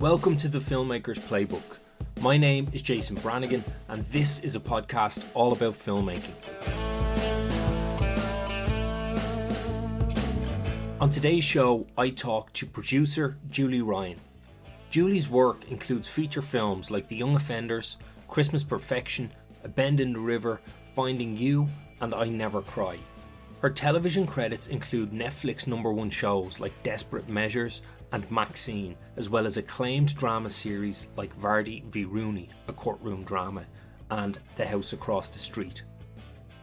Welcome to the Filmmaker's Playbook. My name is Jason Branagan, and this is a podcast all about filmmaking. On today's show, I talk to producer Julie Ryan. Julie's work includes feature films like The Young Offenders, Christmas Perfection, A Bend in the River, Finding You, and I Never Cry. Her television credits include Netflix #1 shows like Desperate Measures and Maxine, as well as acclaimed drama series like Vardy V, Rooney, a courtroom drama, and The House Across the Street.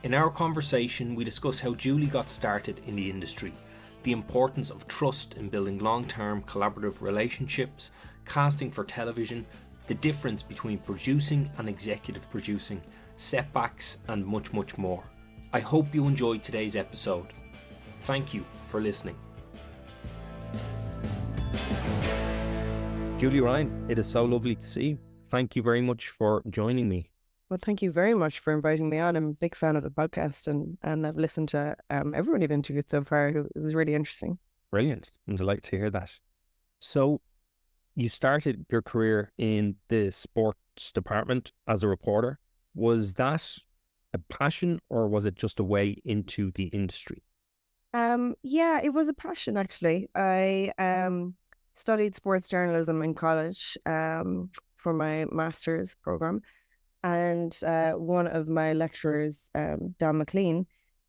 In our conversation, we discuss how Julie got started in the industry, the importance of trust in building long-term collaborative relationships, casting for television, the difference between producing and executive producing, setbacks, and much, much more. I hope you enjoyed today's episode. Thank you for listening. Julie Ryan, it is so lovely to see you. Thank you very much for joining me. Well, thank you very much for inviting me on. I'm a big fan of the podcast and I've listened to everyone you've interviewed so far. It was really interesting. Brilliant. I'm delighted to hear that. So you started your career in the sports department as a reporter. Was that a passion or was it just a way into the industry? Yeah, it was a passion actually. I studied sports journalism in college for my master's program. And one of my lecturers, Dan McLean,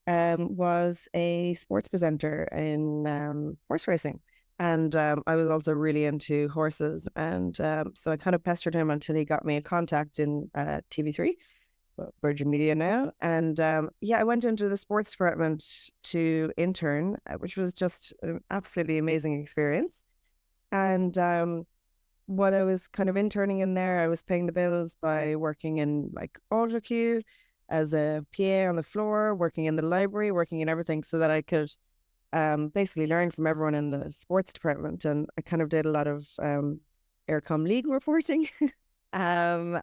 was a sports presenter in horse racing. And I was also really into horses. And so I kind of pestered him until he got me a contact in TV3, Virgin Media now. And I went into the sports department to intern, which was just an absolutely amazing experience. And what I was kind of interning in there, I was paying the bills by working in like auto queue as a PA on the floor, working in the library, working in everything so that I could basically learn from everyone in the sports department. And I kind of did a lot of Aircom League reporting. I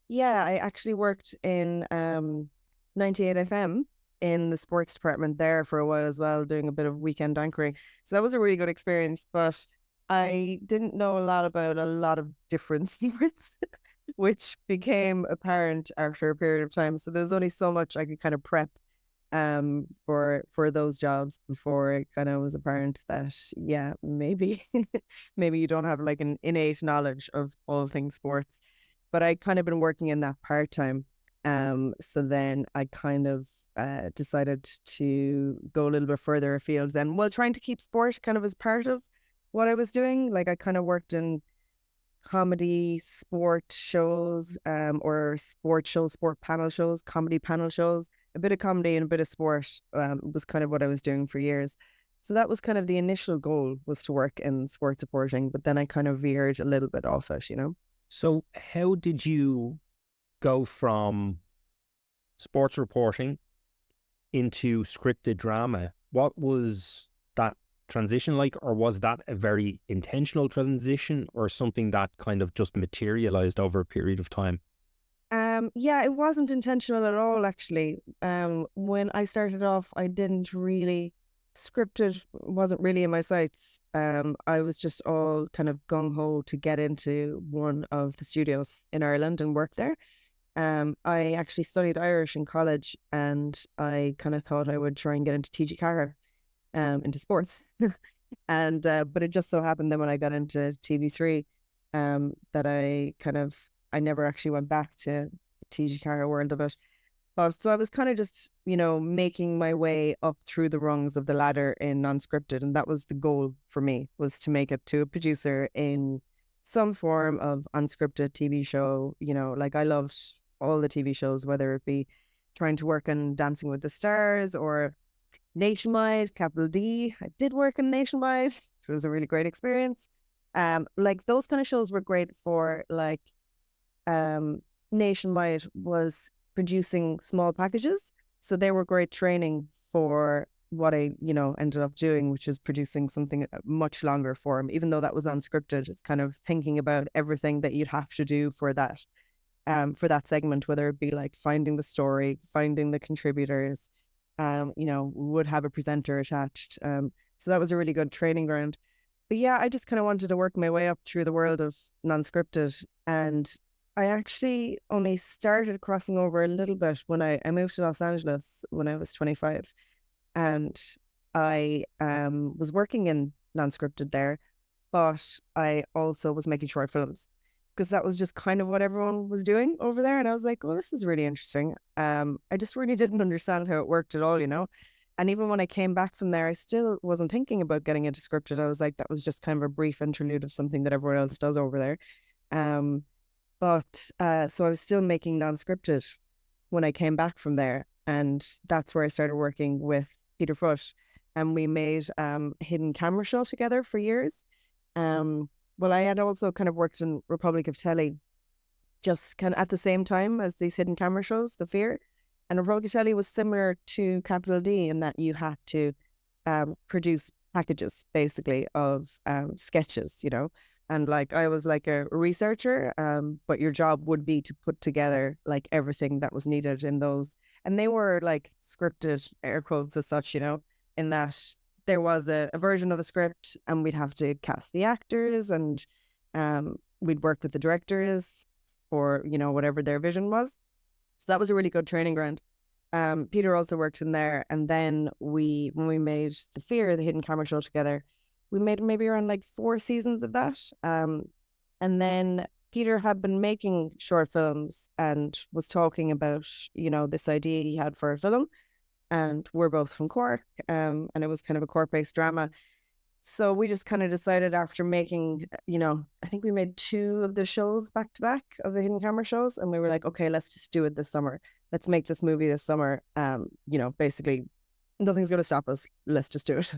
actually worked in 98 FM in the sports department there for a while as well, doing a bit of weekend anchoring. So that was a really good experience, but I didn't know a lot about a lot of different sports, which became apparent after a period of time. So there's only so much I could kind of prep for those jobs before it kind of was apparent that, maybe you don't have like an innate knowledge of all things sports. But I kind of been working in that part-time. So then I kind of decided to go a little bit further afield then, while trying to keep sport kind of as part of what I was doing. Like I kind of worked in comedy, sport shows, or sport shows, sport panel shows, comedy panel shows, a bit of comedy and a bit of sport was kind of what I was doing for years. So that was kind of the initial goal, was to work in sports reporting, but then I kind of veered a little bit off it, you know? So how did you go from sports reporting into scripted drama? What was that transition like, or was that a very intentional transition or something that kind of just materialized over a period of time? It wasn't intentional at all, actually. When I started off, I didn't really scripted, wasn't really in my sights. I was just all kind of gung-ho to get into one of the studios in Ireland and work there. I actually studied Irish in college, and I kind of thought I would try and get into TG Carr, into sports. And but it just so happened that when I got into TV3, that I never actually went back to the TG Carr world of it. So I was kind of just, making my way up through the rungs of the ladder in non-scripted. And that was the goal for me, was to make it to a producer in some form of unscripted TV show. Like I loved all the TV shows, whether it be trying to work on Dancing with the Stars or Nationwide, Capital D. I did work in Nationwide, which was a really great experience. Like those kind of shows were great for like, Nationwide was producing small packages. So they were great training for what I, ended up doing, which is producing something much longer form. Even though that was unscripted, it's kind of thinking about everything that you'd have to do for that segment, whether it be like finding the story, finding the contributors, would have a presenter attached. So that was a really good training ground. But yeah, I just kind of wanted to work my way up through the world of non-scripted. And I actually only started crossing over a little bit when I moved to Los Angeles when I was 25. And I was working in non-scripted there, but I also was making short films because that was just kind of what everyone was doing over there. And I was like, oh, this is really interesting. I just really didn't understand how it worked at all, you know? And even when I came back from there, I still wasn't thinking about getting into scripted. I was like, that was just kind of a brief interlude of something that everyone else does over there. Um, so I was still making non-scripted when I came back from there. And that's where I started working with Peter Foot. And we made a hidden camera show together for years. Well, I had also kind of worked in Republic of Telly just kind of at the same time as these hidden camera shows, The Fear. And Republic of Telly was similar to Capital D in that you had to produce packages basically of sketches, you know. And like I was like a researcher, but your job would be to put together like everything that was needed in those. And they were like scripted, air quotes as such, you know, in that there was a version of a script and we'd have to cast the actors and we'd work with the directors for, you know, whatever their vision was. So that was a really good training ground. Peter also worked in there. And then when we made The Fear, the hidden camera show together, we made maybe around like 4 seasons of that. And then Peter had been making short films and was talking about, you know, this idea he had for a film. And we're both from Cork, and it was kind of a Cork-based drama. So we just kind of decided after making, you know, I think we made 2 of the shows back to back of the hidden camera shows. And we were like, okay, let's just do it this summer. Let's make this movie this summer. You know, basically nothing's going to stop us. Let's just do it.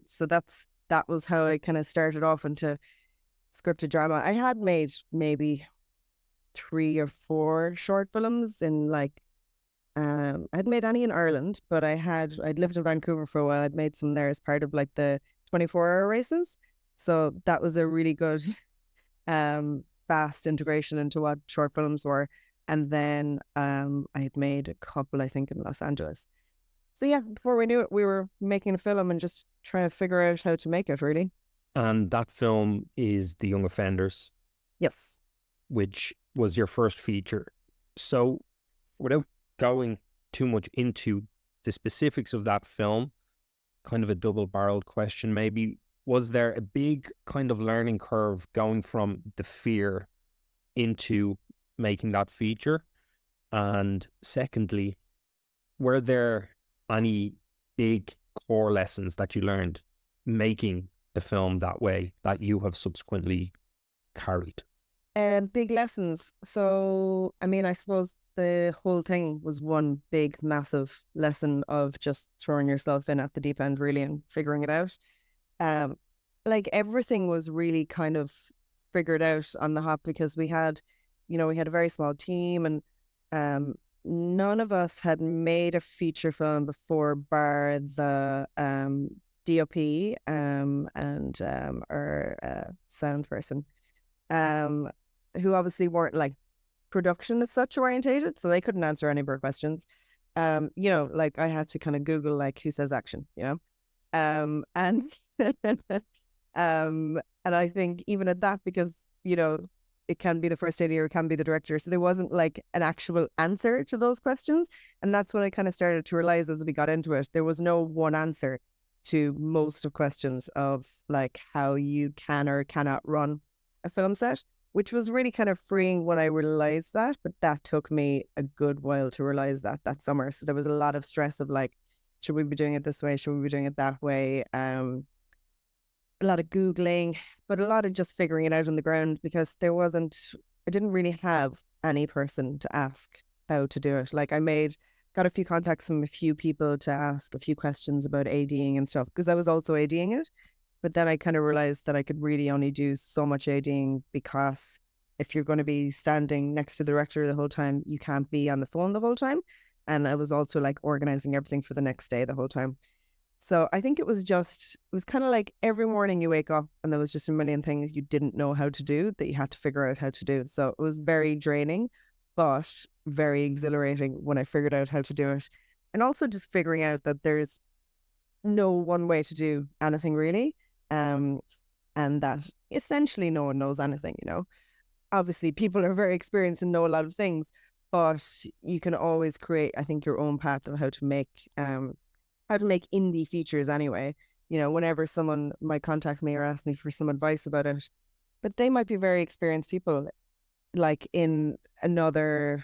So that was how I kind of started off into scripted drama. I had made maybe 3 or 4 short films in like, I'd made any in Ireland, but I'd lived in Vancouver for a while. I'd made some there as part of like the 24-hour races. So that was a really good fast integration into what short films were. And then I had made a couple, I think, in Los Angeles. So yeah, before we knew it, we were making a film and just trying to figure out how to make it, really. And that film is The Young Offenders, Yes. which was your first feature. So without going too much into the specifics of that film, kind of a double-barreled question maybe, was there a big kind of learning curve going from The Fear into making that feature? And secondly, were there any big core lessons that you learned making a film that way that you have subsequently carried? Big lessons. So, I mean, I suppose the whole thing was one big, massive lesson of just throwing yourself in at the deep end, really, and figuring it out. Like everything was really kind of figured out on the hop because we had, you know, we had a very small team and none of us had made a feature film before, bar the DOP and our sound person, who obviously weren't like production as such orientated, so they couldn't answer any of our questions. You know, like I had to kind of Google like who says action, you know, and and I think even at that, because you know it can be the first AD or it can be the director, so there wasn't like an actual answer to those questions, and that's what I kind of started to realize as we got into it. There was no one answer to most of questions of like how you can or cannot run a film set, which was really kind of freeing when I realized that. But that took me a good while to realize that summer. So there was a lot of stress of like, should we be doing it this way? Should we be doing it that way? A lot of Googling, but a lot of just figuring it out on the ground because I didn't really have any person to ask how to do it. Like got a few contacts from a few people to ask a few questions about ADing and stuff because I was also ADing it. But then I kind of realized that I could really only do so much ADing because if you're going to be standing next to the director the whole time, you can't be on the phone the whole time. And I was also like organizing everything for the next day the whole time. So I think it was kind of like every morning you wake up and there was just a million things you didn't know how to do that you had to figure out how to do. So it was very draining, but very exhilarating when I figured out how to do it. And also just figuring out that there's no one way to do anything really. and that essentially no one knows anything, you know. Obviously, people are very experienced and know a lot of things, but you can always create, I think, your own path of how to make indie features anyway. You know, whenever someone might contact me or ask me for some advice about it, but they might be very experienced people, like in another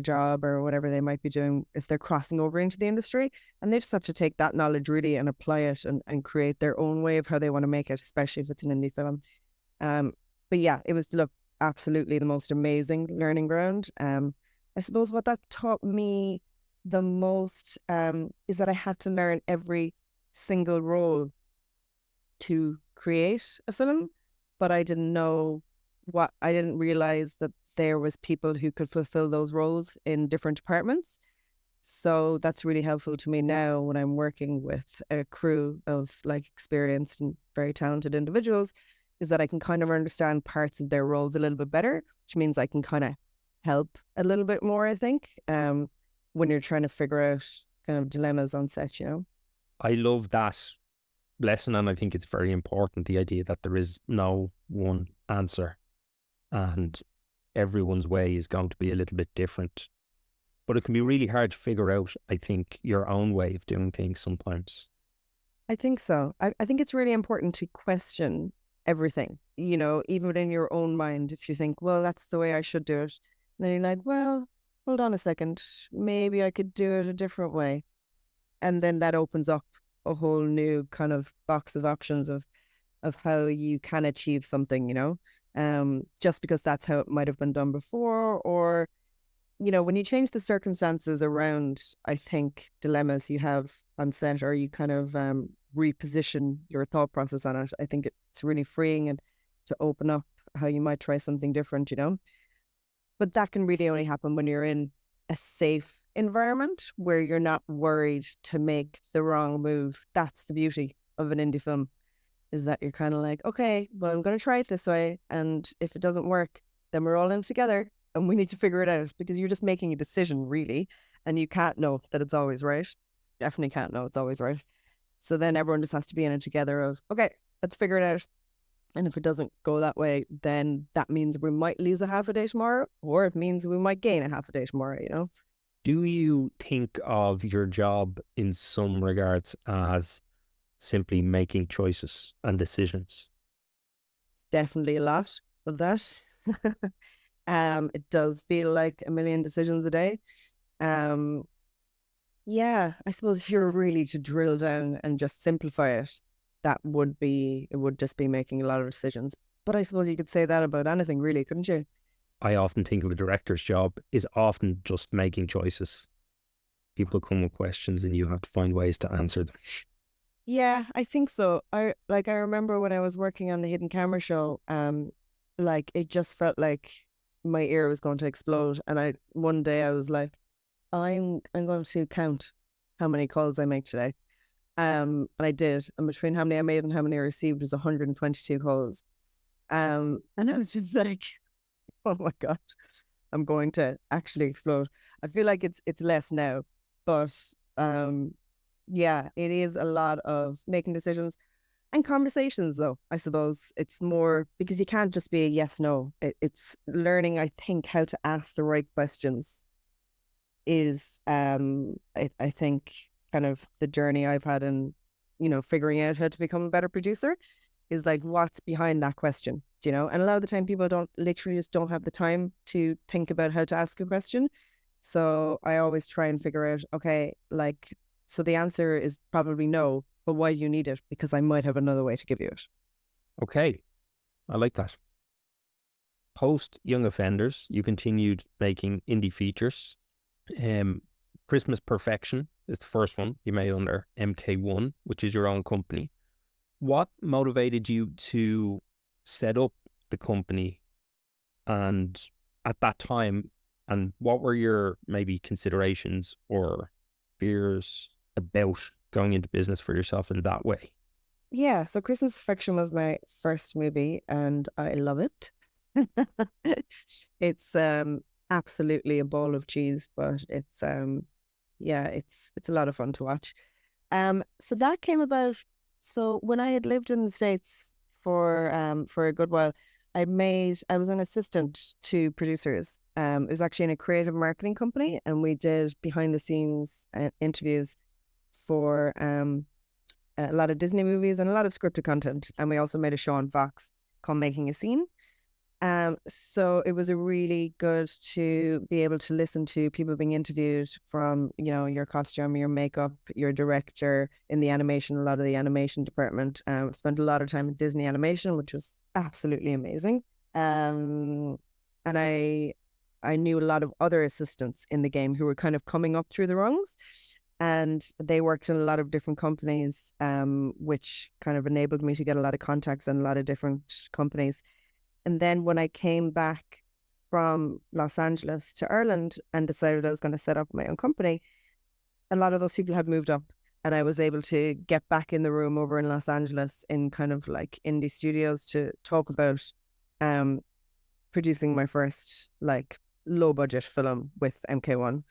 job or whatever they might be doing if they're crossing over into the industry, and they just have to take that knowledge really and apply it and create their own way of how they want to make it, especially if it's an indie film. But yeah, it was, look, absolutely the most amazing learning ground. I suppose what that taught me the most is that I had to learn every single role to create a film, but I didn't realize that there was people who could fulfill those roles in different departments. So that's really helpful to me now when I'm working with a crew of like experienced and very talented individuals, is that I can kind of understand parts of their roles a little bit better, which means I can kind of help a little bit more, I think, when you're trying to figure out kind of dilemmas on set, you know? I love that lesson, and I think it's very important, the idea that there is no one answer and everyone's way is going to be a little bit different. But it can be really hard to figure out, I think, your own way of doing things sometimes. I think so. I think it's really important to question everything, you know, even within your own mind. If you think, well, that's the way I should do it, and then you're like, well, hold on a second, maybe I could do it a different way. And then that opens up a whole new kind of box of options of how you can achieve something, you know, just because that's how it might have been done before. Or, you know, when you change the circumstances around, I think, dilemmas you have on set, or you kind of reposition your thought process on it, I think it's really freeing and to open up how you might try something different, you know. But that can really only happen when you're in a safe environment where you're not worried to make the wrong move. That's the beauty of an indie film, is that you're kind of like, okay, well, I'm going to try it this way. And if it doesn't work, then we're all in together and we need to figure it out, because you're just making a decision, really. And you can't know that it's always right. Definitely can't know it's always right. So then everyone just has to be in it together of, okay, let's figure it out. And if it doesn't go that way, then that means we might lose a half a day tomorrow, or it means we might gain a half a day tomorrow, you know? Do you think of your job in some regards as simply making choices and decisions? It's definitely a lot of that. It does feel like a million decisions a day. Um, yeah, I suppose if you're really to drill down and just simplify it, it would just be making a lot of decisions. But I suppose you could say that about anything, really, couldn't you? I often think of a director's job is often just making choices. People come with questions and you have to find ways to answer them. Yeah, I think so. I remember when I was working on the hidden camera show, like it just felt like my ear was going to explode. And one day I was like, I'm going to count how many calls I make today. And I did. And between how many I made and how many I received was 122 calls. And I was just like, oh my God, I'm going to actually explode. I feel like it's less now, but yeah, it is a lot of making decisions and conversations, though. I suppose it's more because you can't just be a yes, no. It's learning, I think, how to ask the right questions is, I think, kind of the journey I've had in, you know, figuring out how to become a better producer, is like, what's behind that question, do you know? And a lot of the time people just don't have the time to think about how to ask a question. So I always try and figure out, okay, like, so the answer is probably no, but why do you need it? Because I might have another way to give you it. Okay, I like that. Post Young Offenders, you continued making indie features. Christmas Perfection is the first one you made under MK1, which is your own company. What motivated you to set up the company, and at that time, and what were your maybe considerations or fears about going into business for yourself in that way? Yeah, so Christmas Perfection was my first movie and I love it. It's absolutely a ball of cheese, but it's yeah, it's a lot of fun to watch. So that came about So when I had lived in the States for a good while, I was an assistant to producers. It was actually in a creative marketing company, and we did behind the scenes interviews for a lot of Disney movies and a lot of scripted content. And we also made a show on Fox called Making a Scene. So it was a really good to be able to listen to people being interviewed from, you know, your costume, your makeup, your director in the animation, a lot of the animation department. Spent a lot of time at Disney Animation, which was absolutely amazing. And I knew a lot of other assistants in the game who were kind of coming up through the rungs, and they worked in a lot of different companies, which kind of enabled me to get a lot of contacts in a lot of different companies. And then when I came back from Los Angeles to Ireland and decided I was going to set up my own company, a lot of those people had moved up, and I was able to get back in the room over in Los Angeles in kind of like indie studios to talk about producing my first like low budget film with MK1.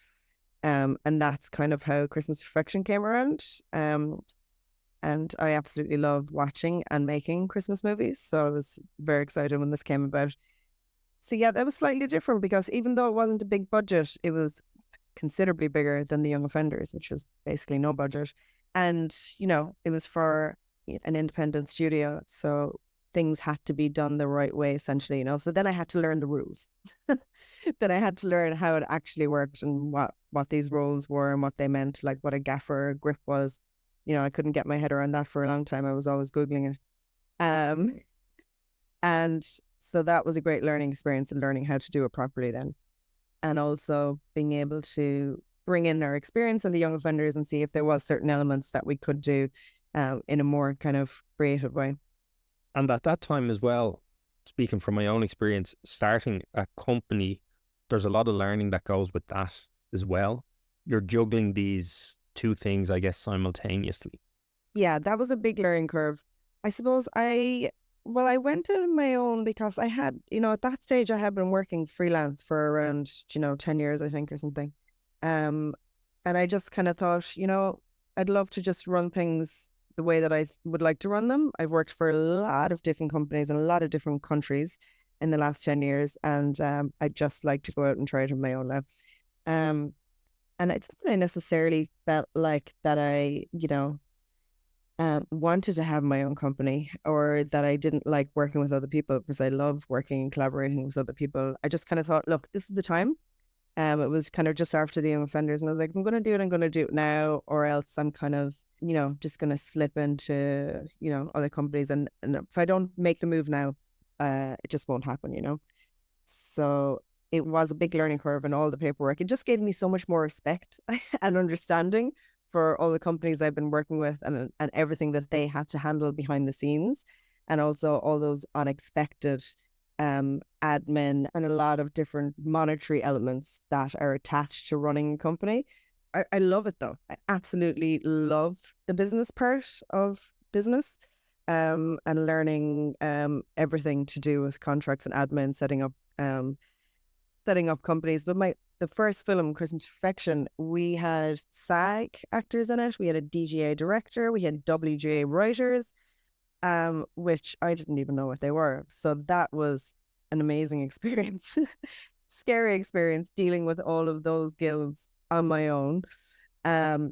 And that's kind of how Christmas Perfection came around. And I absolutely love watching and making Christmas movies. So I was very excited when this came about. So yeah, that was slightly different because even though it wasn't a big budget, it was considerably bigger than The Young Offenders, which was basically no budget. And, you know, it was for an independent studio. So things had to be done the right way, essentially, you know. So then I had to learn the rules. Then I had to learn how it actually worked and what these roles were and what they meant, like what a gaffer, a grip was. You know, I couldn't get my head around that for a long time. I was always Googling it. And so that was a great learning experience and learning how to do it properly then. And also being able to bring in our experience of the young offenders and see if there was certain elements that we could do in a more kind of creative way. And at that time as well, speaking from my own experience, starting a company, there's a lot of learning that goes with that as well. You're juggling these two things, I guess, simultaneously. Yeah, that was a big learning curve. I suppose I went on my own because I had, you know, at that stage I had been working freelance for around, 10 years, I think, or something. And I just kind of thought, I'd love to just run things the way that I would like to run them. I've worked for a lot of different companies in a lot of different countries in the last 10 years. And I'd just like to go out and try it on my own now. And it's not that I necessarily felt like that I, wanted to have my own company or that I didn't like working with other people, because I love working and collaborating with other people. I just kind of thought, look, this is the time. It was kind of just after the Young Offenders, and I was like, if I'm going to do it, I'm going to do it now, or else I'm kind of, just going to slip into, other companies. And if I don't make the move now, it just won't happen. So it was a big learning curve and all the paperwork. It just gave me so much more respect and understanding for all the companies I've been working with and everything that they had to handle behind the scenes, and also all those unexpected admin and a lot of different monetary elements that are attached to running a company. I love it though. I absolutely love the business part of business, and learning everything to do with contracts and admin, setting up companies. But the first film, Christmas Perfection, we had SAG actors in it. We had a DGA director. We had WGA writers, which I didn't even know what they were. So that was an amazing experience, scary experience, dealing with all of those guilds on my own,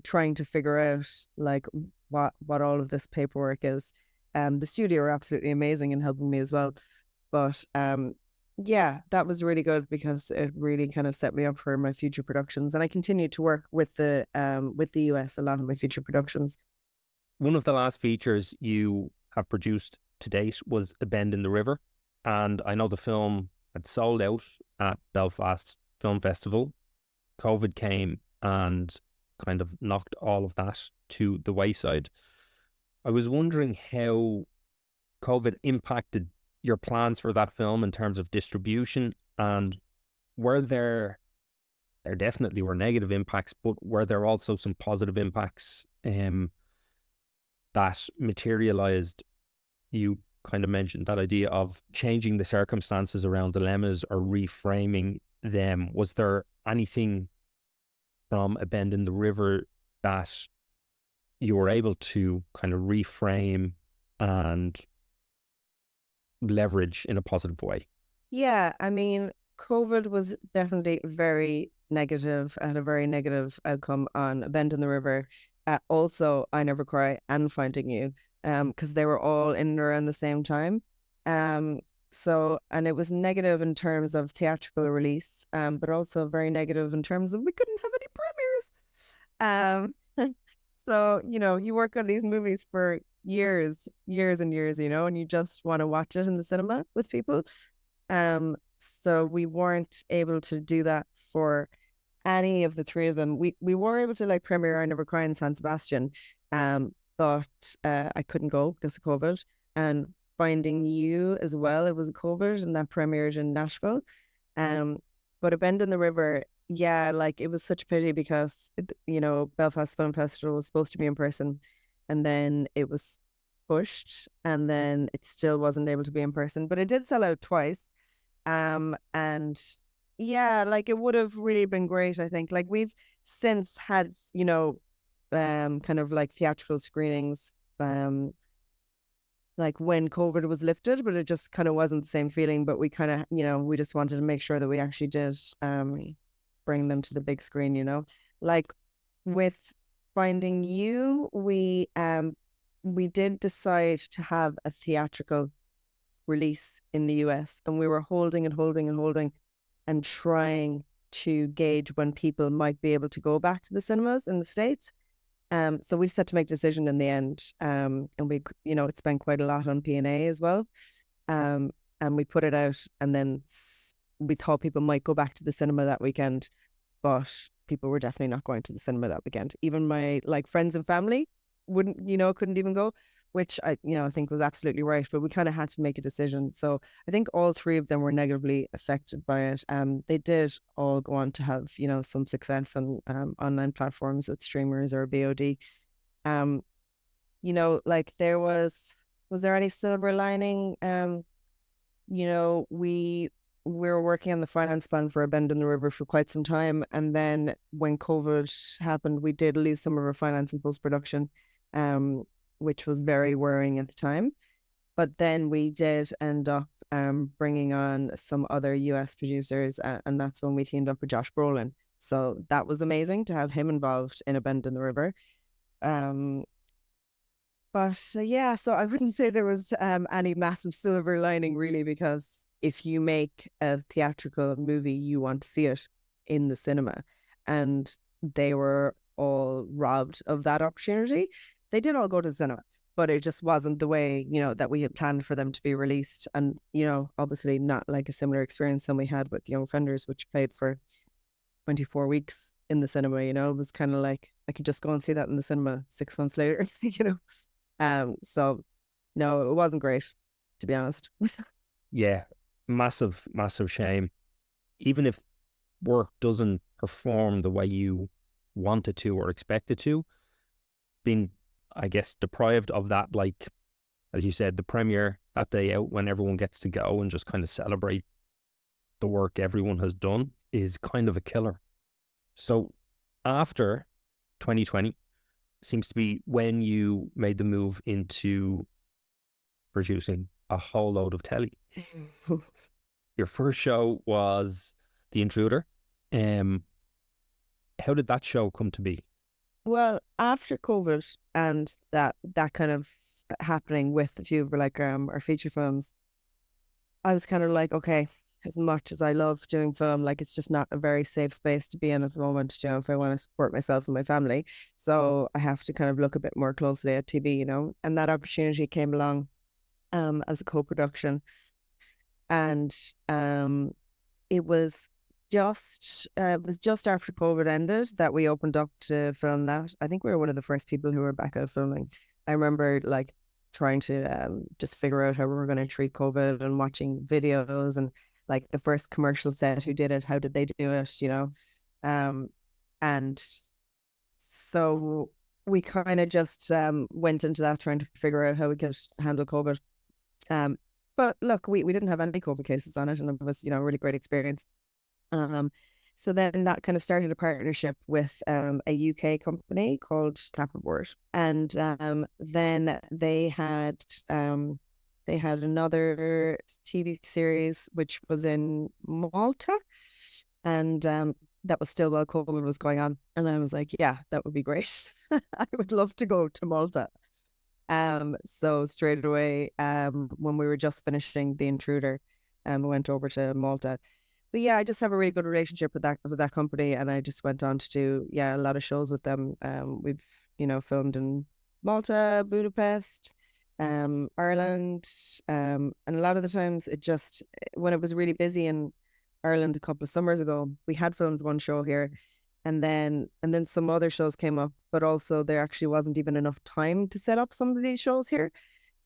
trying to figure out like what all of this paperwork is. The studio are absolutely amazing in helping me as well. But yeah, that was really good because it really kind of set me up for my future productions, and I continue to work with the US a lot of my future productions. One of the last features you have produced to date was A Bend in the River, and I know the film had sold out at Belfast Film Festival. COVID came and kind of knocked all of that to the wayside. I was wondering how COVID impacted your plans for that film in terms of distribution, and were there definitely were negative impacts, but were there also some positive impacts that materialized? You kind of mentioned that idea of changing the circumstances around dilemmas or reframing them. Was there anything from A Bend in the River that you were able to kind of reframe and leverage in a positive way. Yeah, I mean, COVID was definitely very negative, had a very negative outcome on A Bend in the River. Also, I Never Cry and Finding You, because they were all in and around the same time. Um, and it was negative in terms of theatrical release, but also very negative in terms of we couldn't have any premieres. So, you work on these movies for years, years and years, and you just want to watch it in the cinema with people. So we weren't able to do that for any of the three of them. We were able to like premiere I Never Cry in San Sebastian, but I couldn't go because of COVID. And Finding You as well, it was COVID, and that premiered in Nashville. But A Bend in the River, yeah, like it was such a pity because Belfast Film Festival was supposed to be in person, and then it was pushed, and then it still wasn't able to be in person. But it did sell out twice. And yeah, like it would have really been great, I think. Like we've since had, kind of like theatrical screenings, like when COVID was lifted, but it just kind of wasn't the same feeling. But we kind of, we just wanted to make sure that we actually did bring them to the big screen, Like with Finding You, we did decide to have a theatrical release in the US, and we were holding and holding and holding and trying to gauge when people might be able to go back to the cinemas in the States. So we just had to make a decision in the end. And we, it spent quite a lot on P&A as well. And we put it out, and then we thought people might go back to the cinema that weekend, but people were definitely not going to the cinema that weekend. Even my like friends and family couldn't even go, which I think was absolutely right. But we kind of had to make a decision. So I think all three of them were negatively affected by it. They did all go on to have, some success on online platforms with streamers or BOD. Like was there any silver lining? We were working on the finance plan for A Bend in the River for quite some time. And then when COVID happened, we did lose some of our finance and post-production, which was very worrying at the time. But then we did end up bringing on some other US producers, and that's when we teamed up with Josh Brolin. So that was amazing to have him involved in A Bend in the River. Yeah, so I wouldn't say there was any massive silver lining really, because if you make a theatrical movie, you want to see it in the cinema. And they were all robbed of that opportunity. They did all go to the cinema, but it just wasn't the way, that we had planned for them to be released. And, obviously not like a similar experience than we had with Young Offenders, which played for 24 weeks in the cinema, it was kind of like, I could just go and see that in the cinema 6 months later, So no, it wasn't great, to be honest. Yeah, massive, massive shame. Even if work doesn't perform the way you want it to or expect it to, being, I guess, deprived of that, like, as you said, the premiere that day out when everyone gets to go and just kind of celebrate the work everyone has done is kind of a killer. So after 2020 seems to be when you made the move into producing a whole load of telly. Your first show was The Intruder. How did that show come to be? Well, after COVID and that kind of happening with a few of our feature films, I was kind of like, okay, as much as I love doing film, like it's just not a very safe space to be in at the moment, if I want to support myself and my family. So I have to kind of look a bit more closely at TV, and that opportunity came along as a co-production. And it was just after COVID ended that we opened up to film that. I think we were one of the first people who were back out filming. I remember like trying to just figure out how we were going to treat COVID and watching videos, and like the first commercial set, who did it, how did they do it, and so we kind of just went into that trying to figure out how we could handle COVID. But look, we didn't have any COVID cases on it, and it was, a really great experience. So then that kind of started a partnership with a UK company called Clapperboard, and then they had another TV series which was in Malta, and that was still while COVID was going on. And I was like, yeah, that would be great. I would love to go to Malta. So straight away, when we were just finishing The Intruder, we went over to Malta. But yeah, I just have a really good relationship with that company, and I just went on to do a lot of shows with them. We've filmed in Malta, Budapest, Ireland, and a lot of the times when it was really busy in Ireland a couple of summers ago, we had filmed one show here, and then some other shows came up, but also there actually wasn't even enough time to set up some of these shows here.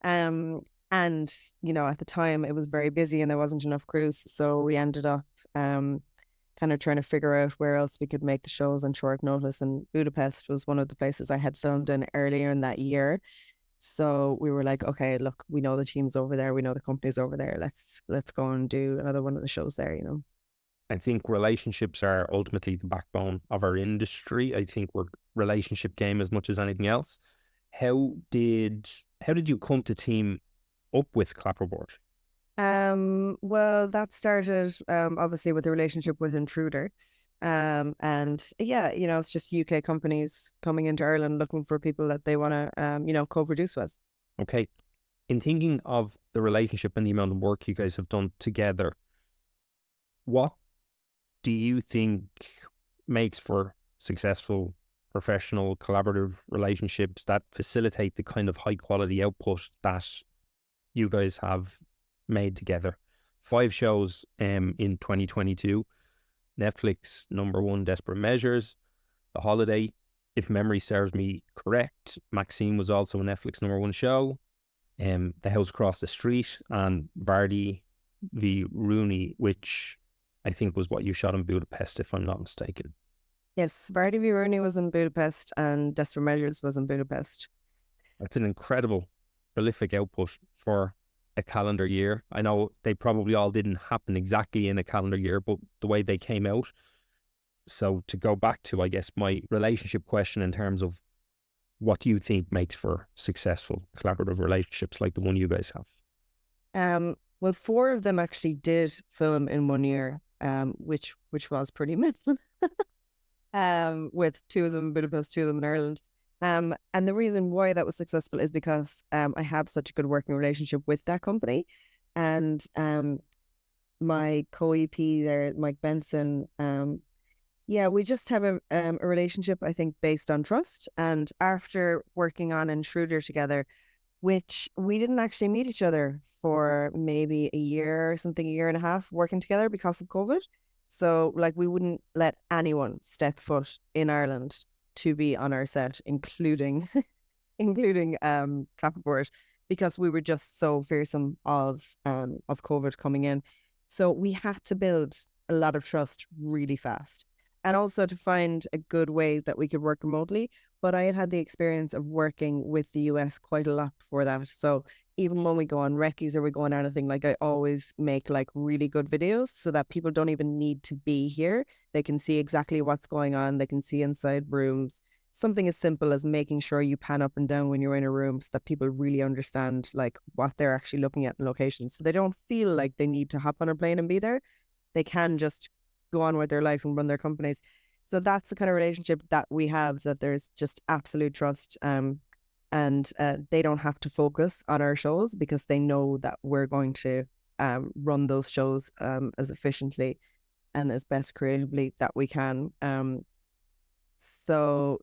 And at the time it was very busy and there wasn't enough crews, so we ended up kind of trying to figure out where else we could make the shows on short notice, and Budapest was one of the places I had filmed in earlier in that year. So we were like, okay, look, we know the team's over there, we know the company's over there, let's go and do another one of the shows there. I think relationships are ultimately the backbone of our industry. I think we're relationship game as much as anything else. How did you come to team up with Clapperboard? Well, that started obviously with the relationship with Intruder. And yeah, it's just UK companies coming into Ireland looking for people that they want to co-produce with. Okay. In thinking of the relationship and the amount of work you guys have done together, what do you think makes for successful, professional, collaborative relationships that facilitate the kind of high quality output that you guys have made together? 5 shows in 2022. Netflix #1 Desperate Measures, The Holiday, if memory serves me correct, Maxine was also a Netflix #1 show, The House Across the Street, and Vardy V Rooney, which I think was what you shot in Budapest, if I'm not mistaken. Yes, Vardy V Rooney was in Budapest and Desperate Measures was in Budapest. That's an incredible, prolific output for a calendar year. I know they probably all didn't happen exactly in a calendar year, but the way they came out. So to go back to, I guess, my relationship question in terms of what do you think makes for successful collaborative relationships like the one you guys have? Well, 4 of them actually did film in 1 year, which was pretty mental. With 2 of them in Budapest, 2 of them in Ireland. And the reason why that was successful is because I have such a good working relationship with that company, and my co-EP there, Mike Benson, we just have a relationship, I think, based on trust. And after working on Intruder together, which we didn't actually meet each other for maybe a year or something, a year and a half working together because of COVID. So like we wouldn't let anyone step foot in Ireland to be on our set, including Clapperboard, because we were just so fearsome of COVID coming in. So we had to build a lot of trust really fast, and also to find a good way that we could work remotely. But I had the experience of working with the US quite a lot before that. So even when we go on recce's or we go on anything, like I always make like really good videos so that people don't even need to be here. They can see exactly what's going on. They can see inside rooms. Something as simple as making sure you pan up and down when you're in a room so that people really understand like what they're actually looking at in locations. So they don't feel like they need to hop on a plane and be there. They can just go on with their life and run their companies. So that's the kind of relationship that we have, that there's just absolute trust. And they don't have to focus on our shows because they know that we're going to run those shows as efficiently and as best creatively that we can. So,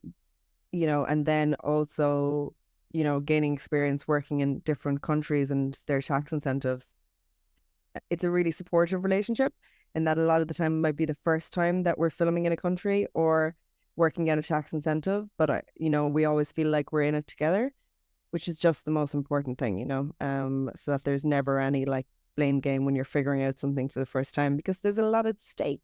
and then also, gaining experience working in different countries and their tax incentives. It's a really supportive relationship, and that a lot of the time it might be the first time that we're filming in a country or working out a tax incentive, but we always feel like we're in it together, which is just the most important thing, so that there's never any like blame game when you're figuring out something for the first time, because there's a lot at stake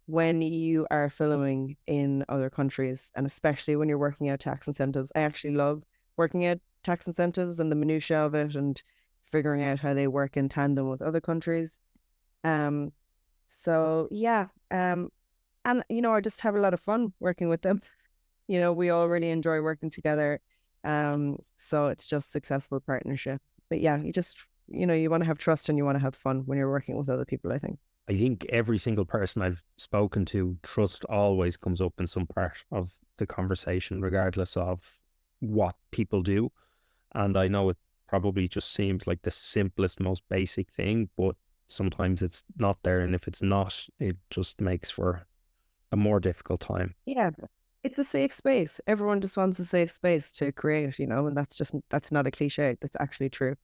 when you are filming in other countries, and especially when you're working out tax incentives. I actually love working out tax incentives and the minutiae of it and figuring out how they work in tandem with other countries. So yeah, And, I just have a lot of fun working with them. We all really enjoy working together. So it's just successful partnership. But yeah, you just, you want to have trust and you want to have fun when you're working with other people, I think. I think every single person I've spoken to, trust always comes up in some part of the conversation, regardless of what people do. And I know it probably just seems like the simplest, most basic thing, but sometimes it's not there. And if it's not, it just makes for a more difficult time. Yeah, it's a safe space. Everyone just wants a safe space to create, and that's not a cliche. That's actually true,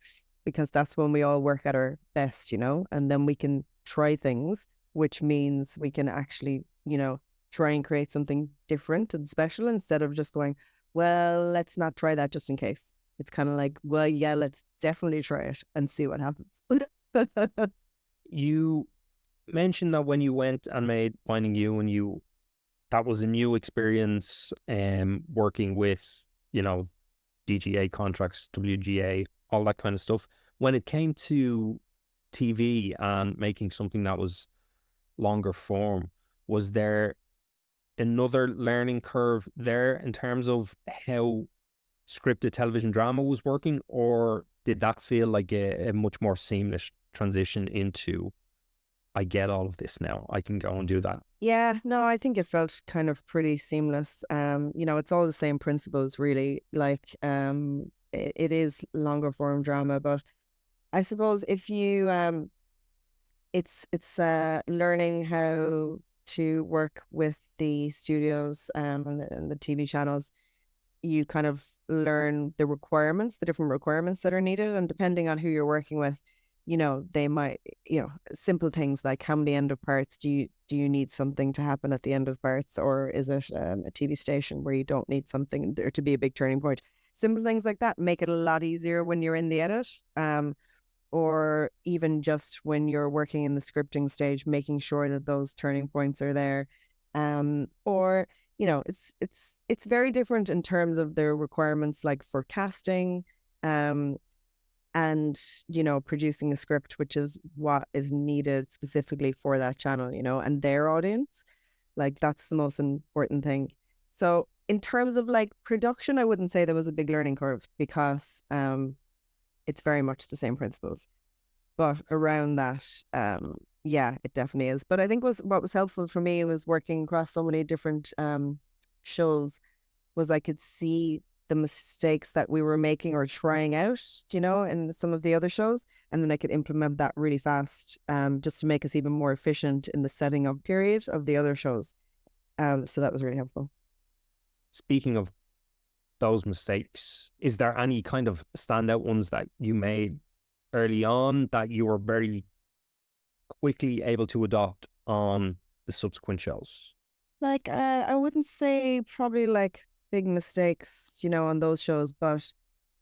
because that's when we all work at our best, and then we can try things, which means we can actually, try and create something different and special instead of just going, well, let's not try that just in case. It's kind of like, well, yeah, let's definitely try it and see what happens. You mentioned that when you went and made Finding You, and that was a new experience, working with, DGA contracts, WGA, all that kind of stuff. When it came to TV and making something that was longer form, was there another learning curve there in terms of how scripted television drama was working, or did that feel like a much more seamless transition into, I get all of this now, I can go and do that? Yeah, no, I think it felt kind of pretty seamless. It's all the same principles really. Like, it is longer form drama, but I suppose if you it's learning how to work with the studios and the TV channels. You kind of learn the different requirements that are needed, and depending on who you're working with, they might, simple things like how many end of parts do you need something to happen at the end of parts, or is it a TV station where you don't need something there to be a big turning point? Simple things like that make it a lot easier when you're in the edit, or even just when you're working in the scripting stage, making sure that those turning points are there. Or it's very different in terms of their requirements, like for casting, and producing a script, which is what is needed specifically for that channel, and their audience. Like, that's the most important thing. So in terms of like production, I wouldn't say there was a big learning curve, because it's very much the same principles. But around that, yeah, it definitely is. But I think what was helpful for me was working across so many different shows, was I could see the mistakes that we were making or trying out, in some of the other shows. And then I could implement that really fast, just to make us even more efficient in the setting up period of the other shows. So that was really helpful. Speaking of those mistakes, is there any kind of standout ones that you made early on that you were very quickly able to adopt on the subsequent shows? Like, I wouldn't say probably like big mistakes, on those shows, but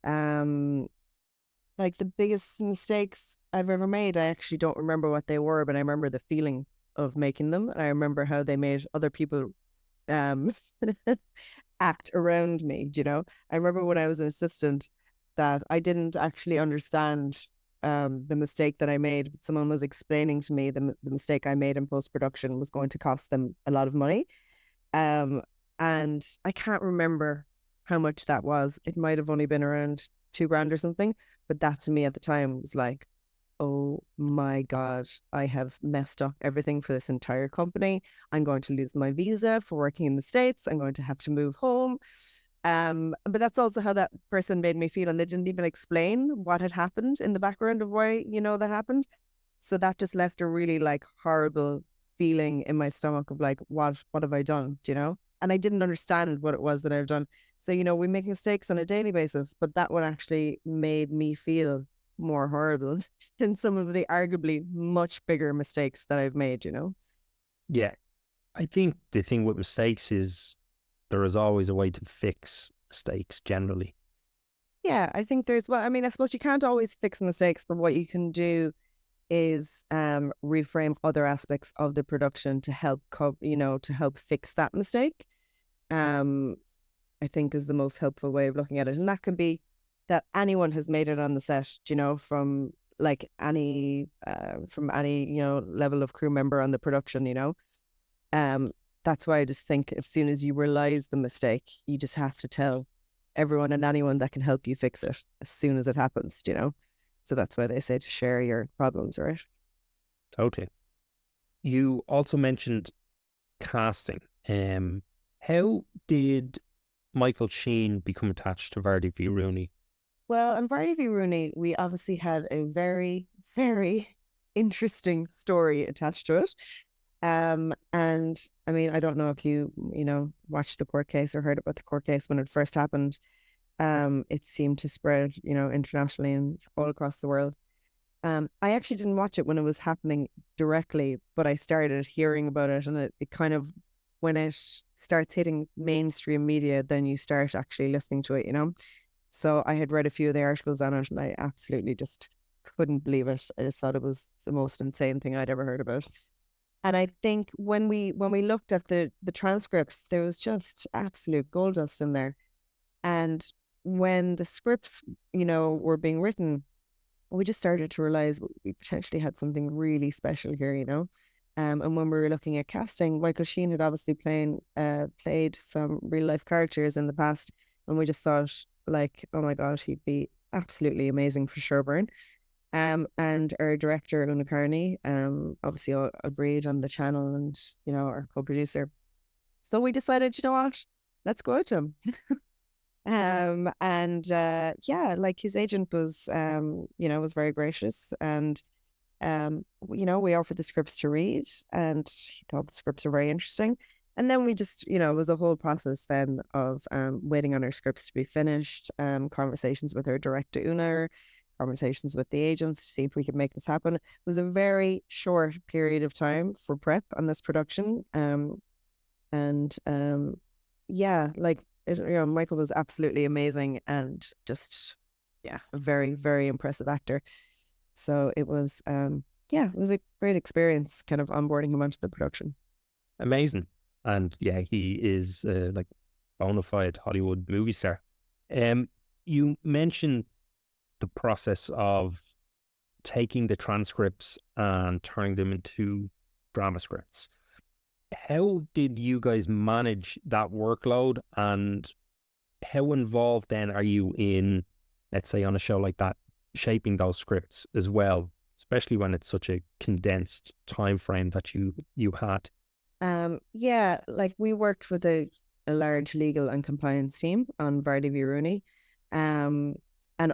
like the biggest mistakes I've ever made, I actually don't remember what they were, but I remember the feeling of making them, and I remember how they made other people um act around me. I remember when I was an assistant that I didn't actually understand the mistake that I made. Someone was explaining to me the mistake I made in post-production was going to cost them a lot of money. And I can't remember how much that was. It might have only been around $2,000 or something. But that to me at the time was like, oh my God, I have messed up everything for this entire company. I'm going to lose my visa for working in the States. I'm going to have to move home. But that's also how that person made me feel. And they didn't even explain what had happened in the background of why, that happened. So that just left a really like horrible feeling in my stomach of like, what have I done? And I didn't understand what it was that I've done. So, we make mistakes on a daily basis, but that one actually made me feel more horrible than some of the arguably much bigger mistakes that I've made, Yeah. I think the thing with mistakes is there is always a way to fix mistakes generally. Yeah, I think I suppose you can't always fix mistakes, but what you can do is reframe other aspects of the production to help to help fix that mistake. I think is the most helpful way of looking at it. And that could be that anyone has made it on the set, from like any level of crew member on the production, that's why I just think as soon as you realize the mistake, you just have to tell everyone and anyone that can help you fix it as soon as it happens, you know? So that's why they say to share your problems, right? Totally. You also mentioned casting. How did Michael Sheen become attached to Vardy V. Rooney? Well, on Vardy V. Rooney, we obviously had a very, very interesting story attached to it. And I mean, I don't know if you watched the court case or heard about the court case when it first happened. It seemed to spread, internationally and all across the world. I actually didn't watch it when it was happening directly, but I started hearing about it, and it kind of, when it starts hitting mainstream media, then you start actually listening to it, So I had read a few of the articles on it, and I absolutely just couldn't believe it. I just thought it was the most insane thing I'd ever heard about. And I think when we looked at the transcripts, there was just absolute gold dust in there. And when the scripts, were being written, we just started to realize we potentially had something really special here, and when we were looking at casting, Michael Sheen had obviously played some real life characters in the past, and we just thought, like, oh my God, he'd be absolutely amazing for Sherburne. And our director, Una Carney, obviously agreed on the channel, and, our co-producer. So we decided, you know what, let's go out to him. Yeah, like his agent was, was very gracious, and, we offered the scripts to read, and he thought the scripts were very interesting. And then we just, it was a whole process then of waiting on our scripts to be finished, conversations with our director, Una, conversations with the agents to see if we could make this happen. It was a very short period of time for prep on this production. Yeah, like, Michael was absolutely amazing, and just, a very, very impressive actor. So it was, it was a great experience kind of onboarding him onto the production. Amazing. And yeah, he is like bona fide Hollywood movie star. You mentioned the process of taking the transcripts and turning them into drama scripts. How did you guys manage that workload, and how involved then are you in, let's say, on a show like that, shaping those scripts as well, especially when it's such a condensed time frame that you had? Yeah, like we worked with a large legal and compliance team on Vardy V. Rooney, and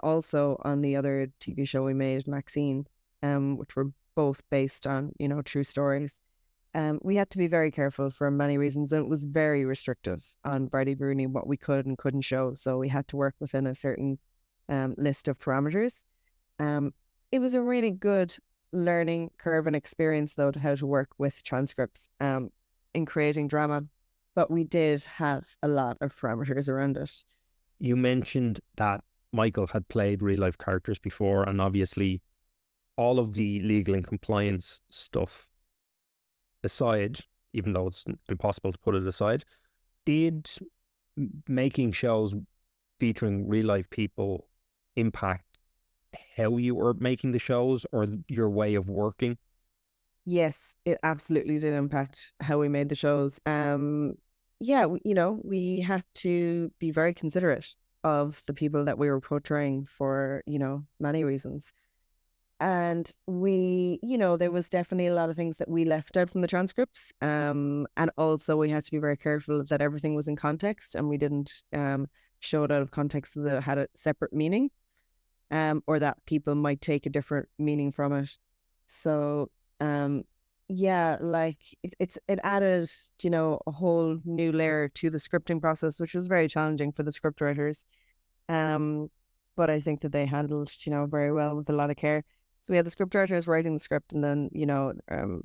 also on the other TV show we made, Maxine, which were both based on, true stories. We had to be very careful for many reasons, and it was very restrictive on Vardy V. Rooney what we could and couldn't show. So we had to work within a certain list of parameters. It was a really good learning curve and experience, though, to how to work with transcripts in creating drama, but we did have a lot of parameters around it. You mentioned that Michael had played real life characters before, and obviously all of the legal and compliance stuff aside, even though it's impossible to put it aside, did making shows featuring real life people impact how you were making the shows or your way of working? Yes, it absolutely did impact how we made the shows. Yeah, we had to be very considerate of the people that we were portraying for, many reasons. And there was definitely a lot of things that we left out from the transcripts. And also we had to be very careful that everything was in context, and we didn't show it out of context so that it had a separate meaning, or that people might take a different meaning from it. So yeah, like it added, a whole new layer to the scripting process, which was very challenging for the script writers. But I think that they handled, very well with a lot of care. So we had the script writers writing the script, and then,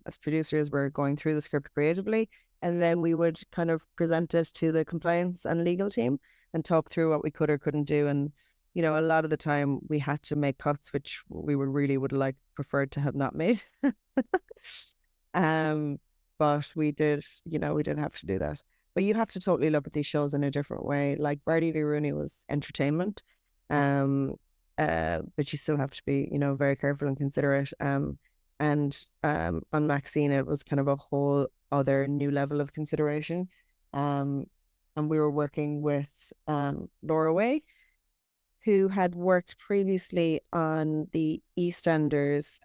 as producers, we're going through the script creatively, and then we would kind of present it to the compliance and legal team and talk through what we could or couldn't do. And, a lot of the time we had to make cuts, which we would like preferred to have not made. But we did have to do that. But you have to totally look at these shows in a different way. Like Vardy V. Rooney was entertainment. But you still have to be, very careful and considerate. And on Maxine, it was kind of a whole other new level of consideration. And we were working with Laura Way, who had worked previously on the EastEnders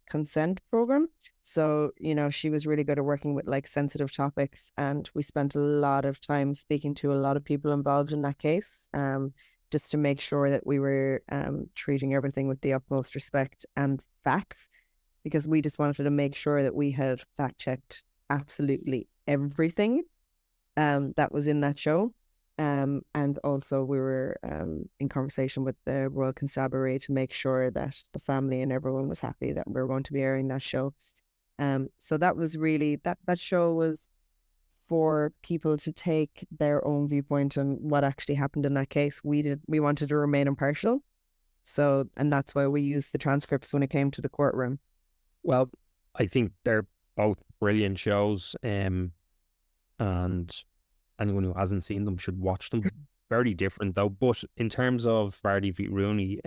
consent program. So, you know, she was really good at working with like sensitive topics. And we spent a lot of time speaking to a lot of people involved in that case, just to make sure that we were treating everything with the utmost respect and facts, because we just wanted to make sure that we had fact checked absolutely everything that was in that show. And also we were in conversation with the Royal Constabulary to make sure that the family and everyone was happy that we were going to be airing that show. So that was really, that show was for people to take their own viewpoint on what actually happened in that case. We wanted to remain impartial. So, and that's why we used the transcripts when it came to the courtroom. Well, I think they're both brilliant shows, and anyone who hasn't seen them should watch them. Very different though. But in terms of Vardy v Rooney,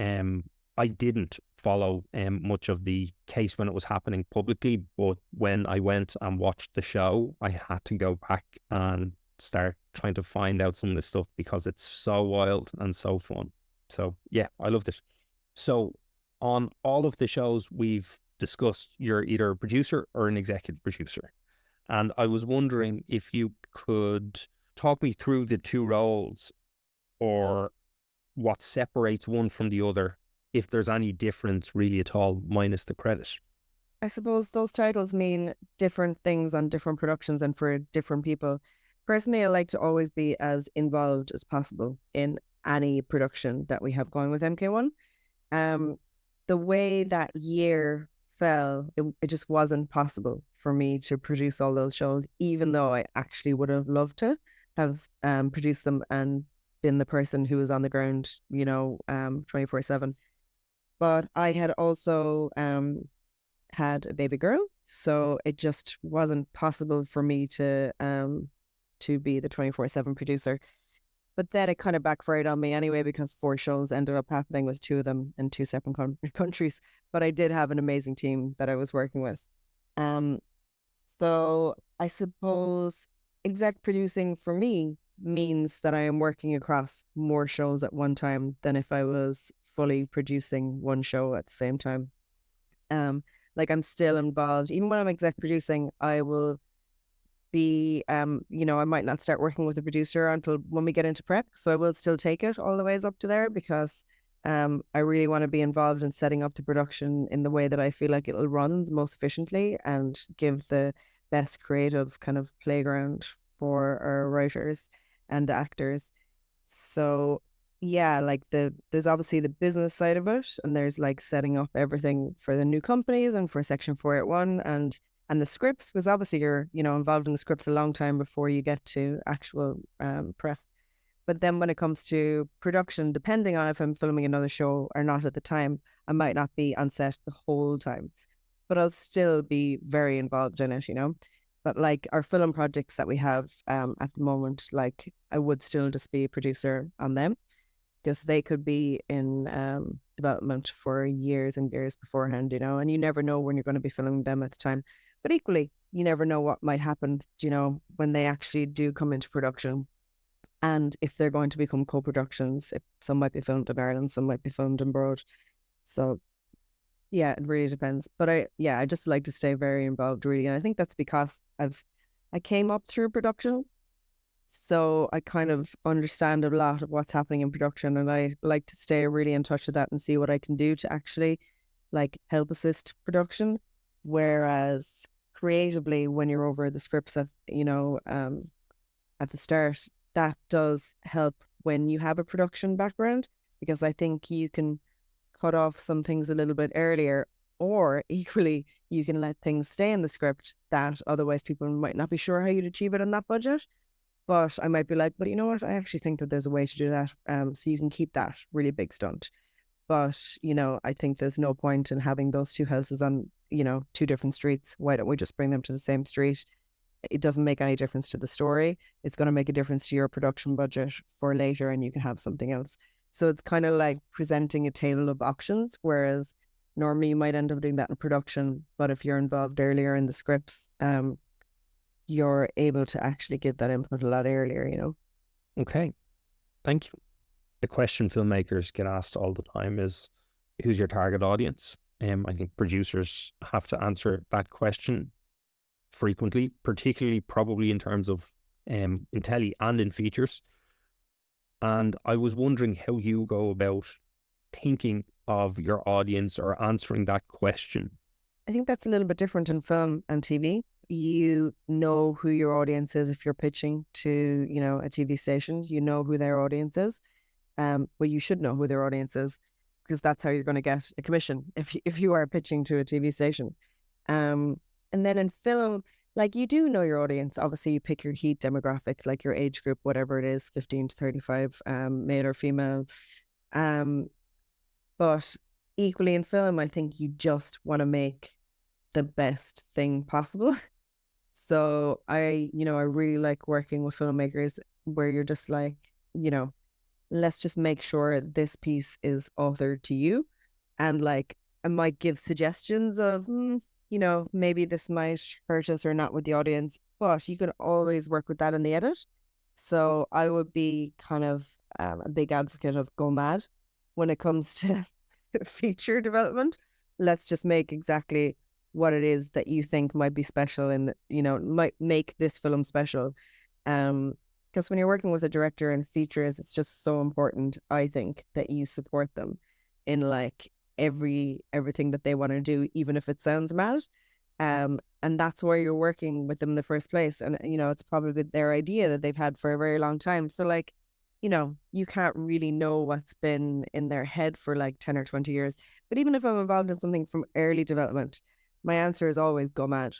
I didn't follow much of the case when it was happening publicly, but when I went and watched the show, I had to go back and start trying to find out some of this stuff because it's so wild and so fun. So yeah, I loved it. So on all of the shows we've discussed, you're either a producer or an executive producer. And I was wondering if you could talk me through the two roles, or what separates one from the other, if there's any difference really at all, minus the credit. I suppose those titles mean different things on different productions and for different people. Personally, I like to always be as involved as possible in any production that we have going with MK1. The way that year fell, it just wasn't possible for me to produce all those shows, even though I actually would have loved to have produced them and been the person who was on the ground, 24/7. But I had also had a baby girl, so it just wasn't possible for me to be the 24/7 producer. But then it kind of backfired on me anyway, because 4 shows ended up happening with 2 of them in 2 separate countries. But I did have an amazing team that I was working with. So I suppose exec producing for me means that I am working across more shows at one time than if I was fully producing one show at the same time. Like I'm still involved. Even when I'm exec producing, I will be, I might not start working with a producer until when we get into prep. So I will still take it all the ways up to there, because I really want to be involved in setting up the production in the way that I feel like it'll run the most efficiently and give the best creative kind of playground for our writers and actors. So yeah, like there's obviously the business side of it, and there's like setting up everything for the new companies and for Section 481 and the scripts, was obviously you're involved in the scripts a long time before you get to actual prep. But then when it comes to production, depending on if I'm filming another show or not at the time, I might not be on set the whole time, but I'll still be very involved in it, But like our film projects that we have at the moment, like I would still just be a producer on them, because they could be in development for years and years beforehand, and you never know when you're going to be filming them at the time. But equally, you never know what might happen, when they actually do come into production. And if they're going to become co-productions, if some might be filmed in Ireland, some might be filmed abroad. So yeah, it really depends. But I just like to stay very involved, really. And I think that's because I came up through production. So I kind of understand a lot of what's happening in production, and I like to stay really in touch with that and see what I can do to actually like help assist production. Whereas creatively, when you're over the scripts at the start, that does help when you have a production background, because I think you can cut off some things a little bit earlier, or equally you can let things stay in the script that otherwise people might not be sure how you'd achieve it on that budget. But I might be like, but you know what, I actually think that there's a way to do that, so you can keep that really big stunt. But I think there's no point in having those 2 houses on 2 different streets. Why don't we just bring them to the same street? It doesn't make any difference to the story. It's going to make a difference to your production budget for later, and you can have something else. So it's kind of like presenting a table of options. Whereas Normally you might end up doing that in production, but if you're involved earlier in the scripts, you're able to actually give that input a lot earlier, you know. Okay, thank you. The question filmmakers get asked all the time is, who's your target audience? I think producers have to answer that question frequently, particularly probably in terms of in telly and in features. And I was wondering how you go about thinking of your audience or answering that question. I think that's a little bit different in film and TV. You know who your audience is if you're pitching to, you know, a TV station. You know who their audience is. Well, you should know who their audience is, because that's how you're going to get a commission if you are pitching to a TV station. And then in film, like, you do know your audience. Obviously, you pick your heat demographic, like your age group, whatever it is, 15 to 35, male or female. But equally in film, I think you just want to make the best thing possible. So I really like working with filmmakers where you're just like, you know, let's just make sure this piece is authored to you. And like, I might give suggestions of, you know, maybe this might hurt us or not with the audience, but you can always work with that in the edit. So I would be kind of a big advocate of go mad when it comes to feature development. Let's just make exactly what it is that you think might be special and, you know, might make this film special. Because when you're working with a director and features, it's just so important, I think, that you support them in like everything that they want to do, even if it sounds mad. And that's where you're working with them in the first place. And, you know, it's probably their idea that they've had for a very long time. So like, you know, you can't really know what's been in their head for like 10 or 20 years. But even if I'm involved in something from early development, my answer is always go mad.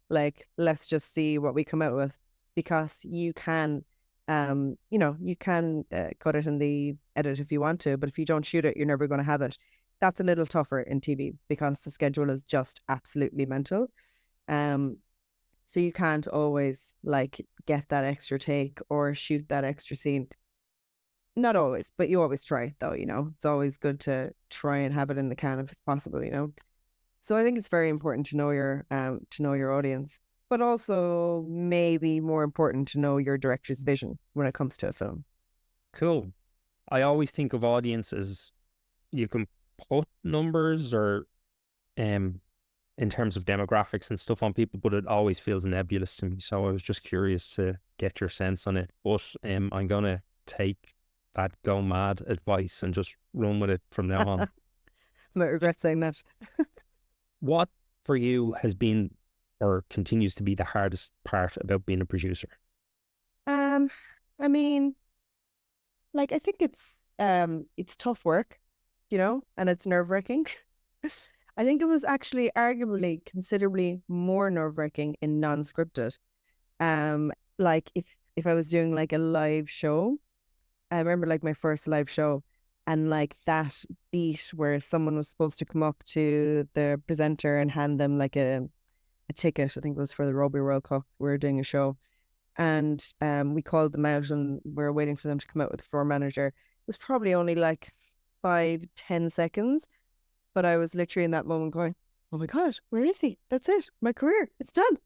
Like, let's just see what we come out with, because you can, you know, you can cut it in the edit if you want to, but if you don't shoot it, you're never going to have it. That's a little tougher in TV because the schedule is just absolutely mental. So you can't always like get that extra take or shoot that extra scene. Not always, but you always try though, you know. It's always good to try and have it in the can if it's possible, you know. So I think it's very important to know your audience, but also maybe more important to know your director's vision when it comes to a film. Cool. I always think of audiences, you can put numbers or in terms of demographics and stuff on people, but it always feels nebulous to me. So I was just curious to get your sense on it. But I'm going to take that go mad advice and just run with it from now on. Might regret saying that. What for you has been or continues to be the hardest part about being a producer? I mean, like, I think it's tough work, you know, and it's nerve-wracking. I think it was actually arguably considerably more nerve-wracking in non-scripted. Like if I was doing like a live show, I remember like my first live show, and like that beat where someone was supposed to come up to the presenter and hand them like a ticket. I think it was for the Rugby World Cup. We were doing a show, and we called them out and we were waiting for them to come out with the floor manager. It was probably only like 5-10 seconds, but I was literally in that moment going, oh my God, where is he? That's it. My career. It's done.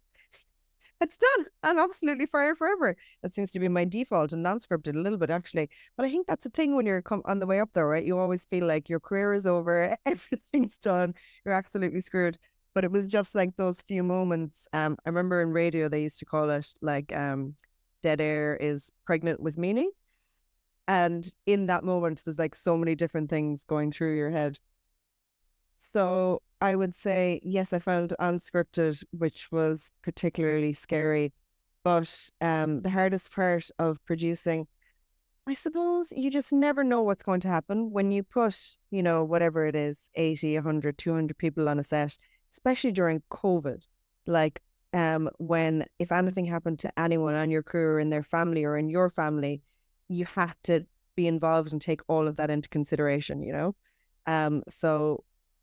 It's done. I'm absolutely fired forever. That seems to be my default and non-scripted a little bit, actually. But I think that's the thing when you're on the way up there, right? You always feel like your career is over. Everything's done. You're absolutely screwed. But it was just like those few moments. I remember in radio, they used to call it like dead air is pregnant with meaning. And in that moment, there's like so many different things going through your head. So I would say, yes, I found unscripted, which was particularly scary. But the hardest part of producing, I suppose you just never know what's going to happen when you put, you know, whatever it is, 80, 100, 200 people on a set, especially during COVID. Like when if anything happened to anyone on your crew or in their family or in your family, you had to be involved and take all of that into consideration, you know?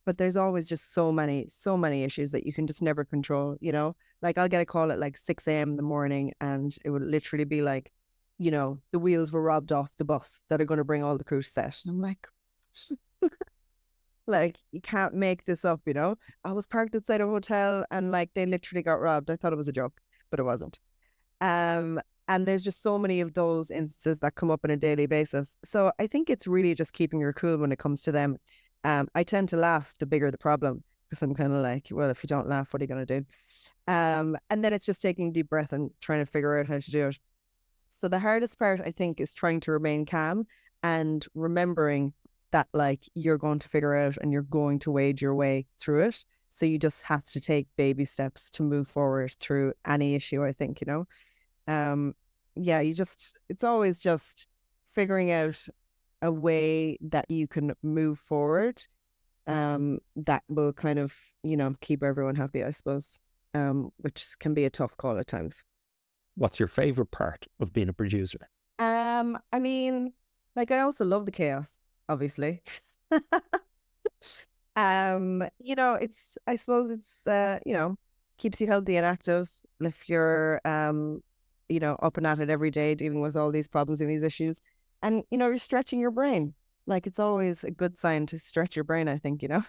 But there's always just so many issues that you can just never control, you know? Like I'll get a call at like 6 a.m. in the morning and it would literally be like, you know, the wheels were robbed off the bus that are going to bring all the crew to set. And I'm like, Like, you can't make this up, you know? I was parked outside a hotel and like they literally got robbed. I thought it was a joke, but it wasn't. Um, and there's just so many of those instances that come up on a daily basis. So I think it's really just keeping your cool when it comes to them. I tend to laugh the bigger the problem, because I'm kind of like, well, if you don't laugh, what are you going to do? And then it's just taking a deep breath and trying to figure out how to do it. So the hardest part, I think, is trying to remain calm and remembering that like you're going to figure out and you're going to wade your way through it. So you just have to take baby steps to move forward through any issue, I think, you know. Yeah, it's always just figuring out a way that you can move forward, that will kind of, you know, keep everyone happy, I suppose, which can be a tough call at times. What's your favorite part of being a producer? I mean, like, I also love the chaos, obviously. You know, I suppose you know, keeps you healthy and active if you're, you know, up and at it every day, dealing with all these problems and these issues. And, you know, you're stretching your brain. Like, it's always a good sign to stretch your brain, I think, you know,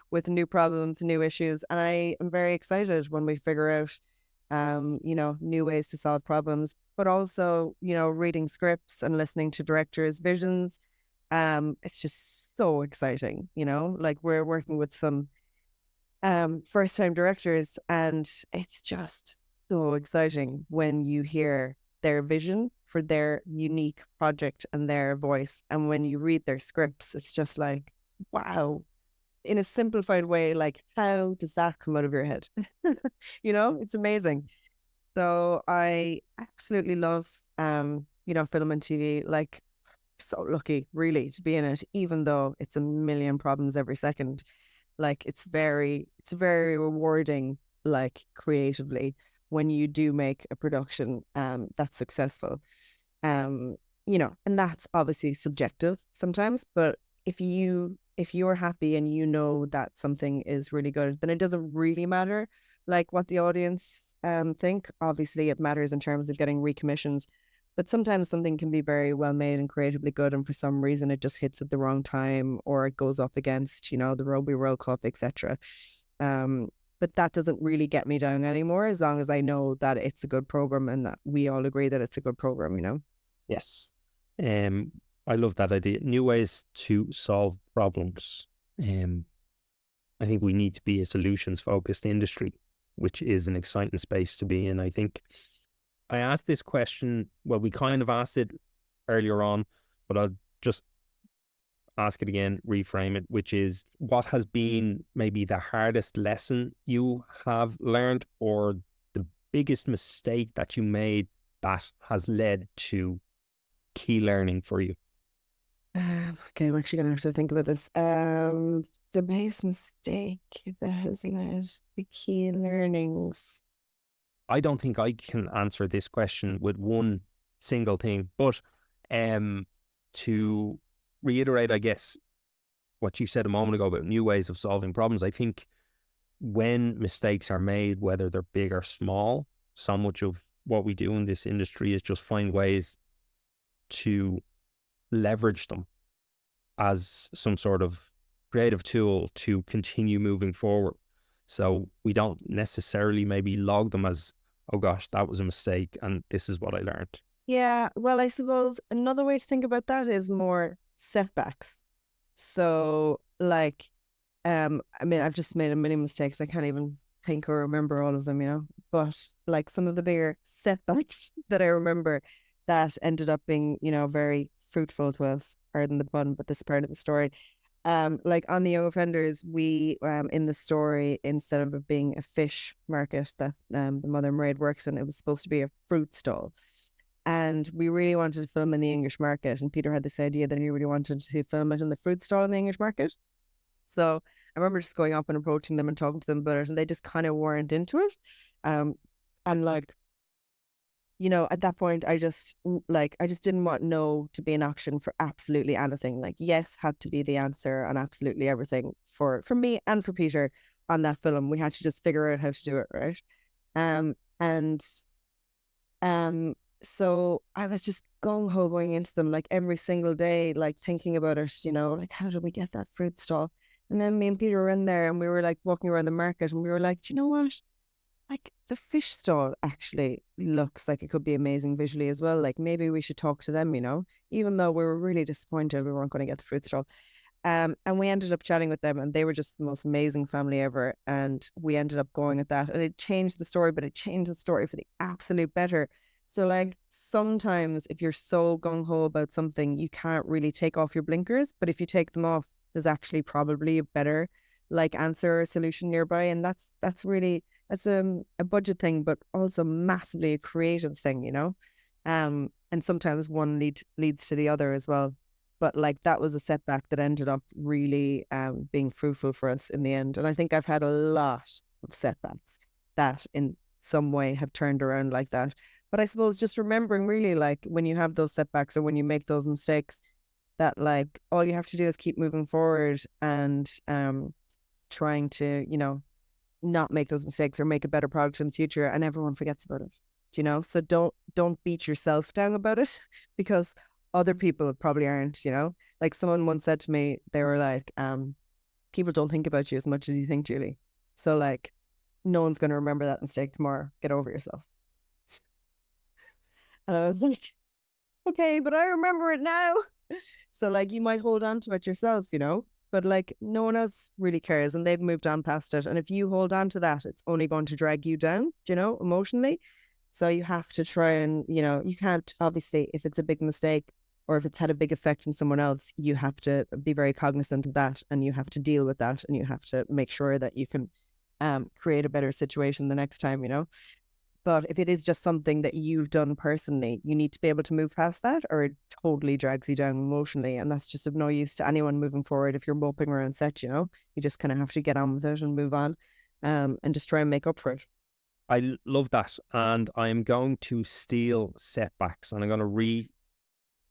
with new problems, new issues. And I am very excited when we figure out, you know, new ways to solve problems, but also, you know, reading scripts and listening to directors' visions. It's just so exciting, you know, like we're working with some first time directors, and it's just so exciting when you hear their vision for their unique project and their voice. And when you read their scripts, it's just like, wow, in a simplified way, like, how does that come out of your head? You know, it's amazing. So I absolutely love, you know, film and TV. Like, so lucky really to be in it, even though it's a million problems every second. Like, it's very rewarding, like, creatively, when you do make a production that's successful. Um, you know, and that's obviously subjective sometimes, but if you're happy and you know that something is really good, then it doesn't really matter like what the audience think. Obviously it matters in terms of getting recommissions, but sometimes something can be very well made and creatively good, and for some reason it just hits at the wrong time, or it goes up against, you know, the Rugby World Cup, etc. But that doesn't really get me down anymore, as long as I know that it's a good program and that we all agree that it's a good program, you know. Yes. Um, I love that idea. New ways to solve problems. I think we need to be a solutions focused industry, which is an exciting space to be in. I think I asked this question, well, we kind of asked it earlier on, but I'll just ask it again, reframe it, which is, what has been maybe the hardest lesson you have learned, or the biggest mistake that you made that has led to key learning for you? Okay, I'm actually gonna have to think about this. The biggest mistake that has led the key learnings. I don't think I can answer this question with one single thing, but to reiterate, I guess, what you said a moment ago about new ways of solving problems, I think when mistakes are made, whether they're big or small, so much of what we do in this industry is just find ways to leverage them as some sort of creative tool to continue moving forward. So we don't necessarily maybe log them as, oh gosh, that was a mistake and this is what I learned. Yeah, well, I suppose another way to think about that is more setbacks. So, like, I mean, I've just made a million mistakes. I can't even think or remember all of them, you know. But like, some of the bigger setbacks that I remember that ended up being, you know, very fruitful to us, pardon the pun, but this is part of the story. Like, on the Young Offenders, we in the story, instead of it being a fish market that the mother Mairead works in, it was supposed to be a fruit stall. And we really wanted to film in the English market, and Peter had this idea that he really wanted to film it in the fruit stall in the English market. So I remember just going up and approaching them and talking to them about it, and they just kind of weren't into it. And like, you know, at that point, I just didn't want no to be an option for absolutely anything. Like, yes had to be the answer on absolutely everything for me and for Peter on that film. We had to just figure out how to do it, right? And so I was just gung ho going into them, like, every single day, like, thinking about it, you know, like, how do we get that fruit stall? And then me and Peter were in there and we were like walking around the market and we were like, do you know what? Like the fish stall actually looks like it could be amazing visually as well. Like maybe we should talk to them, even though we were really disappointed we weren't going to get the fruit stall. And we ended up chatting with them and they were just the most amazing family ever. And we ended up going at that and it changed the story, but it changed the story for the absolute better. So like sometimes if you're so gung-ho about something, you can't really take off your blinkers. But if you take them off, there's actually probably a better like answer or solution nearby. And that's a budget thing, but also massively a creative thing, and sometimes one leads to the other as well. But like that was a setback that ended up really being fruitful for us in the end. And I think I've had a lot of setbacks that in some way have turned around like that. But I suppose just remembering really like when you have those setbacks or when you make those mistakes, that like all you have to do is keep moving forward and trying to, not make those mistakes or make a better product in the future, and everyone forgets about it. So don't beat yourself down about it because other people probably aren't. Like someone once said to me, they were like, people don't think about you as much as you think, Julie. So like no one's going to remember that mistake tomorrow. Get over yourself. And I was like, okay, but I remember it now. So like you might hold on to it yourself, but like no one else really cares and they've moved on past it. And if you hold on to that, it's only going to drag you down, emotionally. So you have to try and, you can't, obviously, if it's a big mistake or if it's had a big effect on someone else, you have to be very cognizant of that and you have to deal with that and you have to make sure that you can create a better situation the next time, But if it is just something that you've done personally, you need to be able to move past that or it totally drags you down emotionally. And that's just of no use to anyone moving forward if you're moping around set, You just kind of have to get on with it and move on and just try and make up for it. I love that. And I'm going to steal setbacks and I'm going to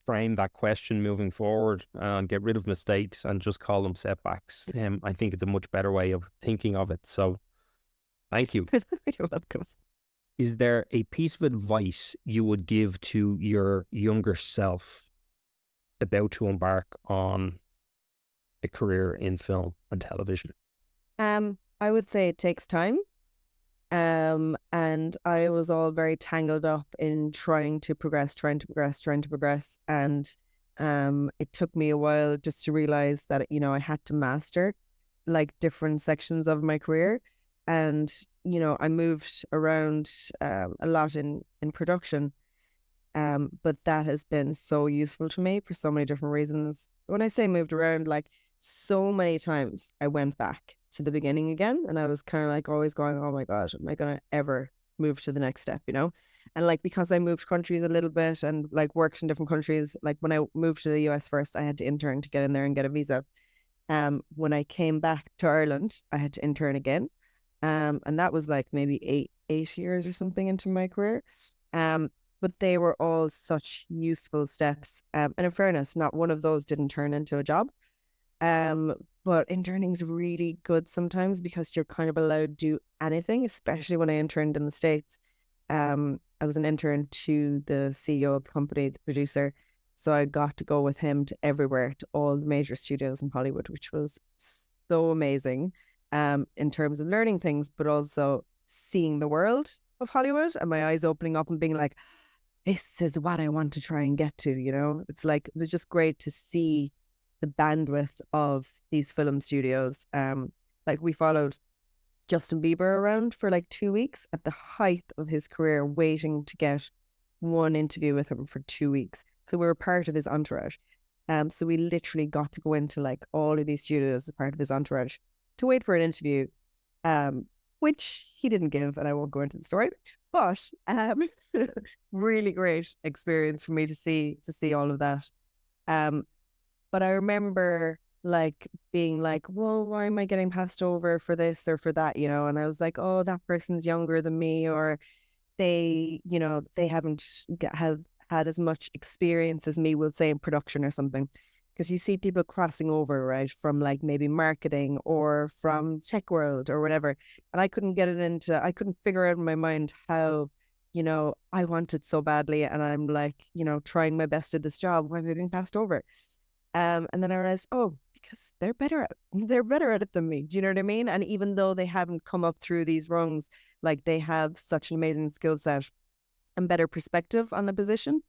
reframe that question moving forward and get rid of mistakes and just call them setbacks. I think it's a much better way of thinking of it. So thank you. You're welcome. Is there a piece of advice you would give to your younger self about to embark on a career in film and television? I would say it takes time. And I was all very tangled up in trying to progress. And it took me a while just to realize that, I had to master like different sections of my career. And, I moved around a lot in production. But that has been so useful to me for so many different reasons. When I say moved around, like so many times I went back to the beginning again and I was kind of like always going, oh my God, am I going to ever move to the next step, And like, because I moved countries a little bit and like worked in different countries, like when I moved to the US first, I had to intern to get in there and get a visa. When I came back to Ireland, I had to intern again. And that was like maybe eight years or something into my career. But they were all such useful steps. And in fairness, not one of those didn't turn into a job. But interning is really good sometimes because you're kind of allowed to do anything, especially when I interned in the States. I was an intern to the CEO of the company, the producer. So I got to go with him to everywhere, to all the major studios in Hollywood, which was so amazing in terms of learning things, but also seeing the world of Hollywood and my eyes opening up and being like, this is what I want to try and get to, It's like, it was just great to see the bandwidth of these film studios. Like we followed Justin Bieber around for like 2 weeks at the height of his career, waiting to get one interview with him for 2 weeks. So we were part of his entourage. So we literally got to go into like all of these studios as part of his entourage to wait for an interview, which he didn't give, and I won't go into the story. But really great experience for me to see all of that. But I remember like being like, well, why am I getting passed over for this or for that, And I was like, oh, that person's younger than me, or they, they haven't had as much experience as me, we'll say, in production or something. Because you see people crossing over, right, from like maybe marketing or from tech world or whatever. And I couldn't figure out in my mind how, I want it so badly. And I'm like, trying my best at this job. Why am I being passed over? And then I realized, oh, because they're better at it than me. Do you know what I mean? And even though they haven't come up through these rungs, like they have such an amazing skill set and better perspective on the position.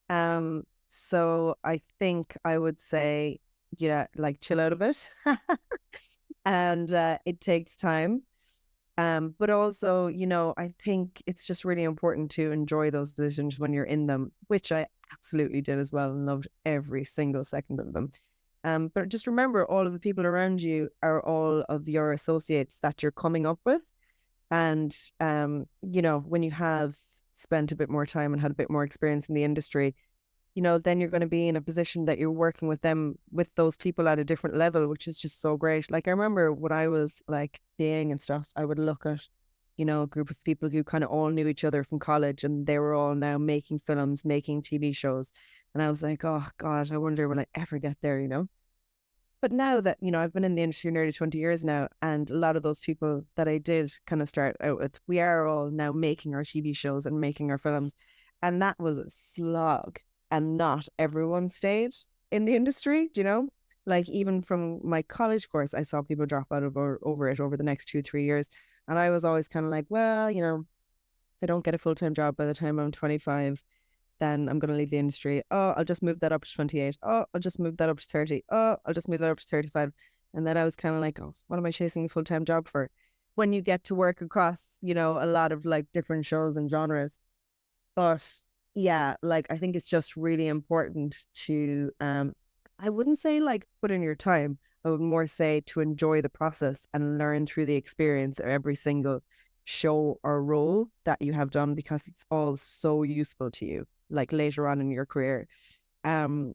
So I think I would say, like chill out a bit. And it takes time. But also, I think it's just really important to enjoy those positions when you're in them, which I absolutely did as well and loved every single second of them. But just remember, all of the people around you are all of your associates that you're coming up with. And, when you have spent a bit more time and had a bit more experience in the industry, then you're going to be in a position that you're working with them, with those people at a different level, which is just so great. Like I remember when I was like PAing and stuff, I would look at, a group of people who kind of all knew each other from college and they were all now making films, making TV shows. And I was like, oh God, I wonder will I ever get there. But now that, I've been in the industry nearly 20 years now, and a lot of those people that I did kind of start out with, we are all now making our TV shows and making our films. And that was a slog. And not everyone stayed in the industry, Like even from my college course, I saw people drop out over it over the next 2-3 years. And I was always kind of like, well, if I don't get a full-time job by the time I'm 25, then I'm going to leave the industry. Oh, I'll just move that up to 28. Oh, I'll just move that up to 30. Oh, I'll just move that up to 35. And then I was kind of like, oh, what am I chasing a full-time job for? When you get to work across, a lot of like different shows and genres. But yeah, like I think it's just really important to, I wouldn't say like put in your time. I would more say to enjoy the process and learn through the experience of every single show or role that you have done, because it's all so useful to you, like later on in your career. And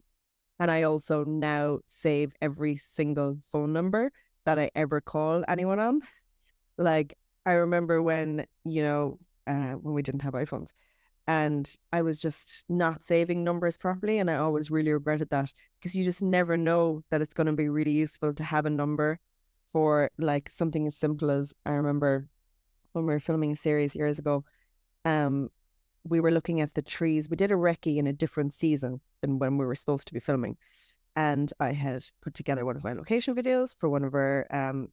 I also now save every single phone number that I ever call anyone on. Like I remember when, when we didn't have iPhones, and I was just not saving numbers properly. And I always really regretted that, because you just never know that it's going to be really useful to have a number for like something as simple as, I remember when we were filming a series years ago, we were looking at the trees. We did a recce in a different season than when we were supposed to be filming. And I had put together one of my location videos for one of our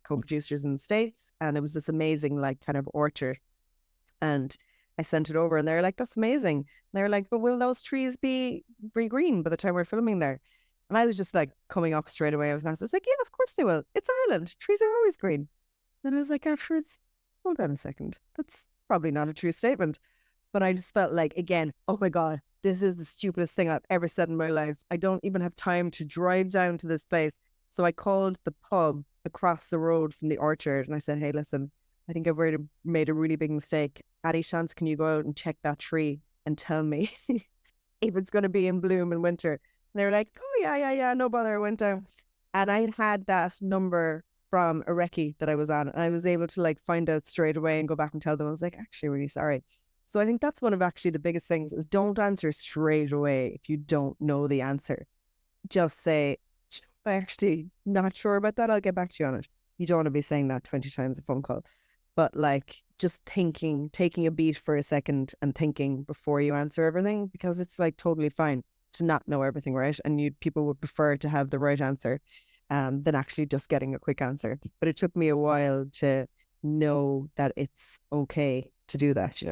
co-producers in the States. And it was this amazing, like kind of orchard. And I sent it over and they're like, that's amazing. And they were like, but will those trees be green by the time we're filming there? And I was just like coming up straight away. I was like, yeah, of course they will. It's Ireland. Trees are always green. Then I was like, afterwards, hold on a second. That's probably not a true statement. But I just felt like, again, oh my God, this is the stupidest thing I've ever said in my life. I don't even have time to drive down to this place. So I called the pub across the road from the orchard and I said, hey, listen, I think I've already made a really big mistake. Any chance can you go out and check that tree and tell me if it's going to be in bloom in winter? And they were like, oh yeah, no bother. I went down and I had that number from a recce that I was on, and I was able to like find out straight away and go back and tell them. I was like, actually really sorry. So I think that's one of actually the biggest things is don't answer straight away if you don't know the answer. Just say, I'm actually not sure about that. I'll get back to you on it. You don't want to be saying that 20 times a phone call. But like just thinking, taking a beat for a second and thinking before you answer everything, because it's like totally fine to not know everything, right? And people would prefer to have the right answer than actually just getting a quick answer. But it took me a while to know that it's okay to do that,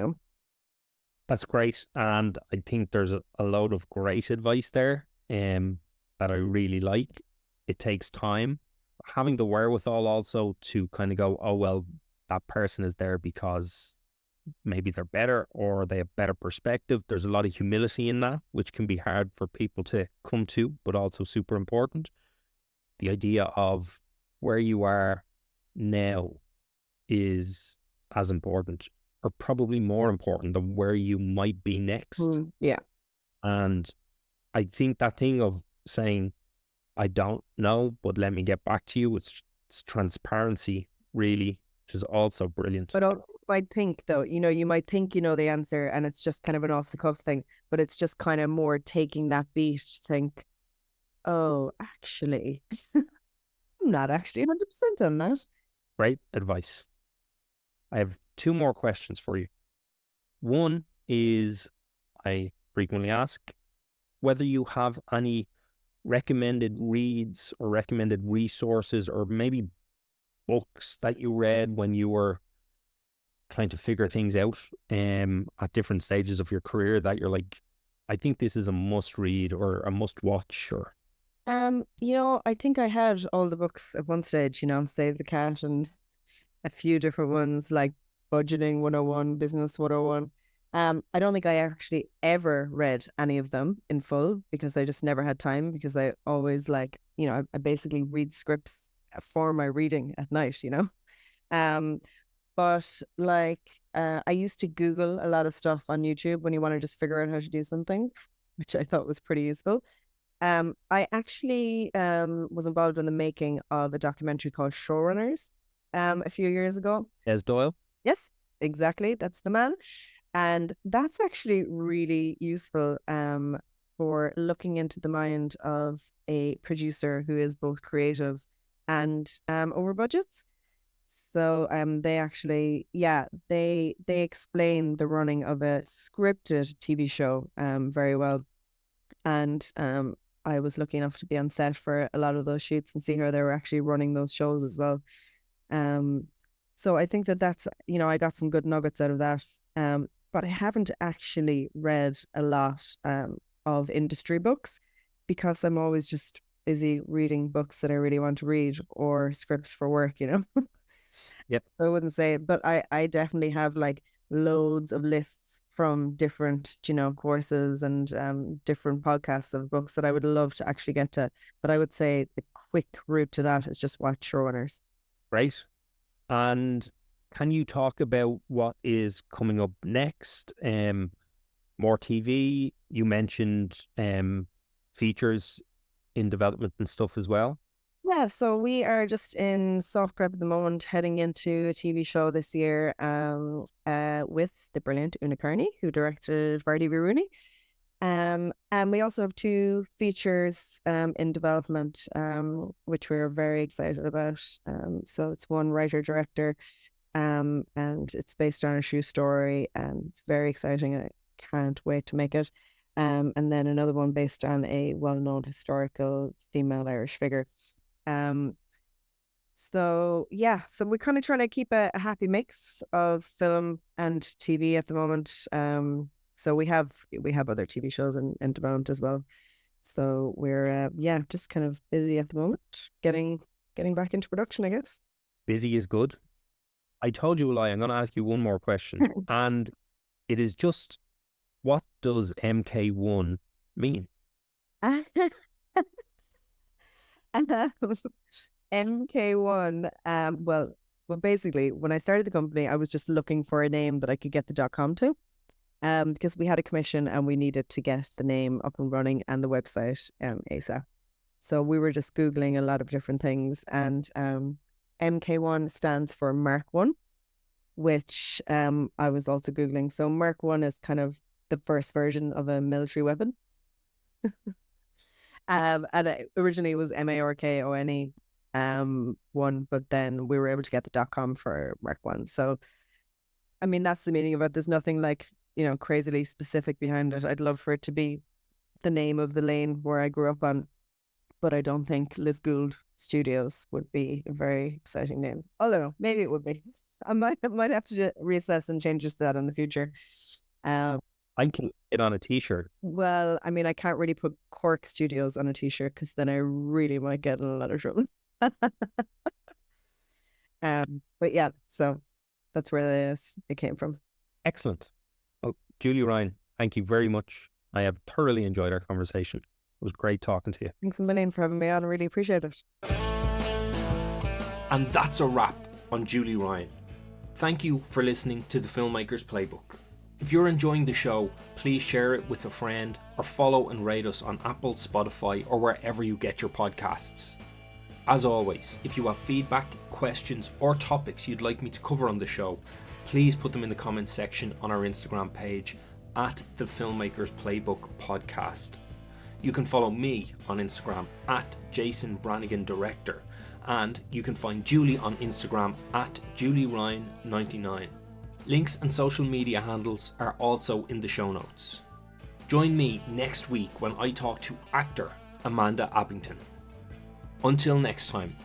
That's great. And I think there's a load of great advice there that I really like. It takes time. Having the wherewithal also to kind of go, oh, well, that person is there because maybe they're better or they have better perspective. There's a lot of humility in that, which can be hard for people to come to, but also super important. The idea of where you are now is as important, or probably more important than where you might be next. Yeah. And I think that thing of saying, I don't know, but let me get back to you, it's transparency, really, which is also brilliant. But I might think though, you might think you know the answer and it's just kind of an off the cuff thing, but it's just kind of more taking that beat to think, oh, actually, I'm not actually 100% on that. Great advice. I have 2 more questions for you. One is, I frequently ask whether you have any recommended reads or recommended resources, or maybe books that you read when you were trying to figure things out at different stages of your career that you're like, I think this is a must read or a must watch? Or I think I had all the books at one stage, Save the Cat and a few different ones like Budgeting 101, Business 101. I don't think I actually ever read any of them in full because I just never had time, because I always I basically read scripts for my reading at night, But I used to Google a lot of stuff on YouTube when you want to just figure out how to do something, which I thought was pretty useful. I actually was involved in the making of a documentary called Showrunners a few years ago. Des Doyle? Yes, exactly. That's the man. And that's actually really useful for looking into the mind of a producer who is both creative and over budgets. So they actually, they explain the running of a scripted TV show very well. And I was lucky enough to be on set for a lot of those shoots and see how they were actually running those shows as well. So I think that's, I got some good nuggets out of that. But I haven't actually read a lot of industry books because I'm always just busy reading books that I really want to read or scripts for work, Yep. So I wouldn't say it, but I definitely have loads of lists from different, courses and different podcasts of books that I would love to actually get to. But I would say the quick route to that is just watch Showrunners. Right. And can you talk about what is coming up next? More TV. You mentioned features in development and stuff as well. Yeah, so we are just in soft prep at the moment, heading into a TV show this year with the brilliant Una Kearney, who directed Vardy V, Rooney. And we also have 2 features in development, which we're very excited about. So it's one writer-director, and it's based on a true story, and it's very exciting. I can't wait to make it. And then another one based on a well-known historical female Irish figure. So we're kind of trying to keep a happy mix of film and TV at the moment. So we have other TV shows in development as well. So we're just kind of busy at the moment, getting back into production, I guess. Busy is good. I told you, Eli, I'm going to ask you one more question, and it is just, what does MK1 mean? MK1. Well, basically, when I started the company, I was just looking for a name that I could get the .com to, because we had a commission and we needed to get the name up and running and the website ASAP. So we were just Googling a lot of different things, and MK1 stands for Mark 1, which I was also Googling. So Mark 1 is kind of the first version of a military weapon. And it originally was MARKONE 1, but then we were able to get the .com for Mark 1. So, I mean, that's the meaning of it. There's nothing crazily specific behind it. I'd love for it to be the name of the lane where I grew up on, but I don't think Liz Gould Studios would be a very exciting name. Although maybe it would be. I might have to reassess and change to that in the future. I can get on a t-shirt. Well, I mean, I can't really put Cork Studios on a t-shirt because then I really might get in a lot of trouble. But yeah, so that's where it came from. Excellent. Well, Julie Ryan, thank you very much. I have thoroughly enjoyed our conversation. It was great talking to you. Thanks a million for having me on. I really appreciate it. And that's a wrap on Julie Ryan. Thank you for listening to the Filmmaker's Playbook. If you're enjoying the show, please share it with a friend or follow and rate us on Apple, Spotify, or wherever you get your podcasts. As always, if you have feedback, questions, or topics you'd like me to cover on the show, please put them in the comments section on our Instagram page at the Filmmaker's Playbook Podcast. You can follow me on Instagram at Jason Branagan Director, and you can find Julie on Instagram at JulieRyan99. Links and social media handles are also in the show notes. Join me next week when I talk to actor, Amanda Abington. Until next time.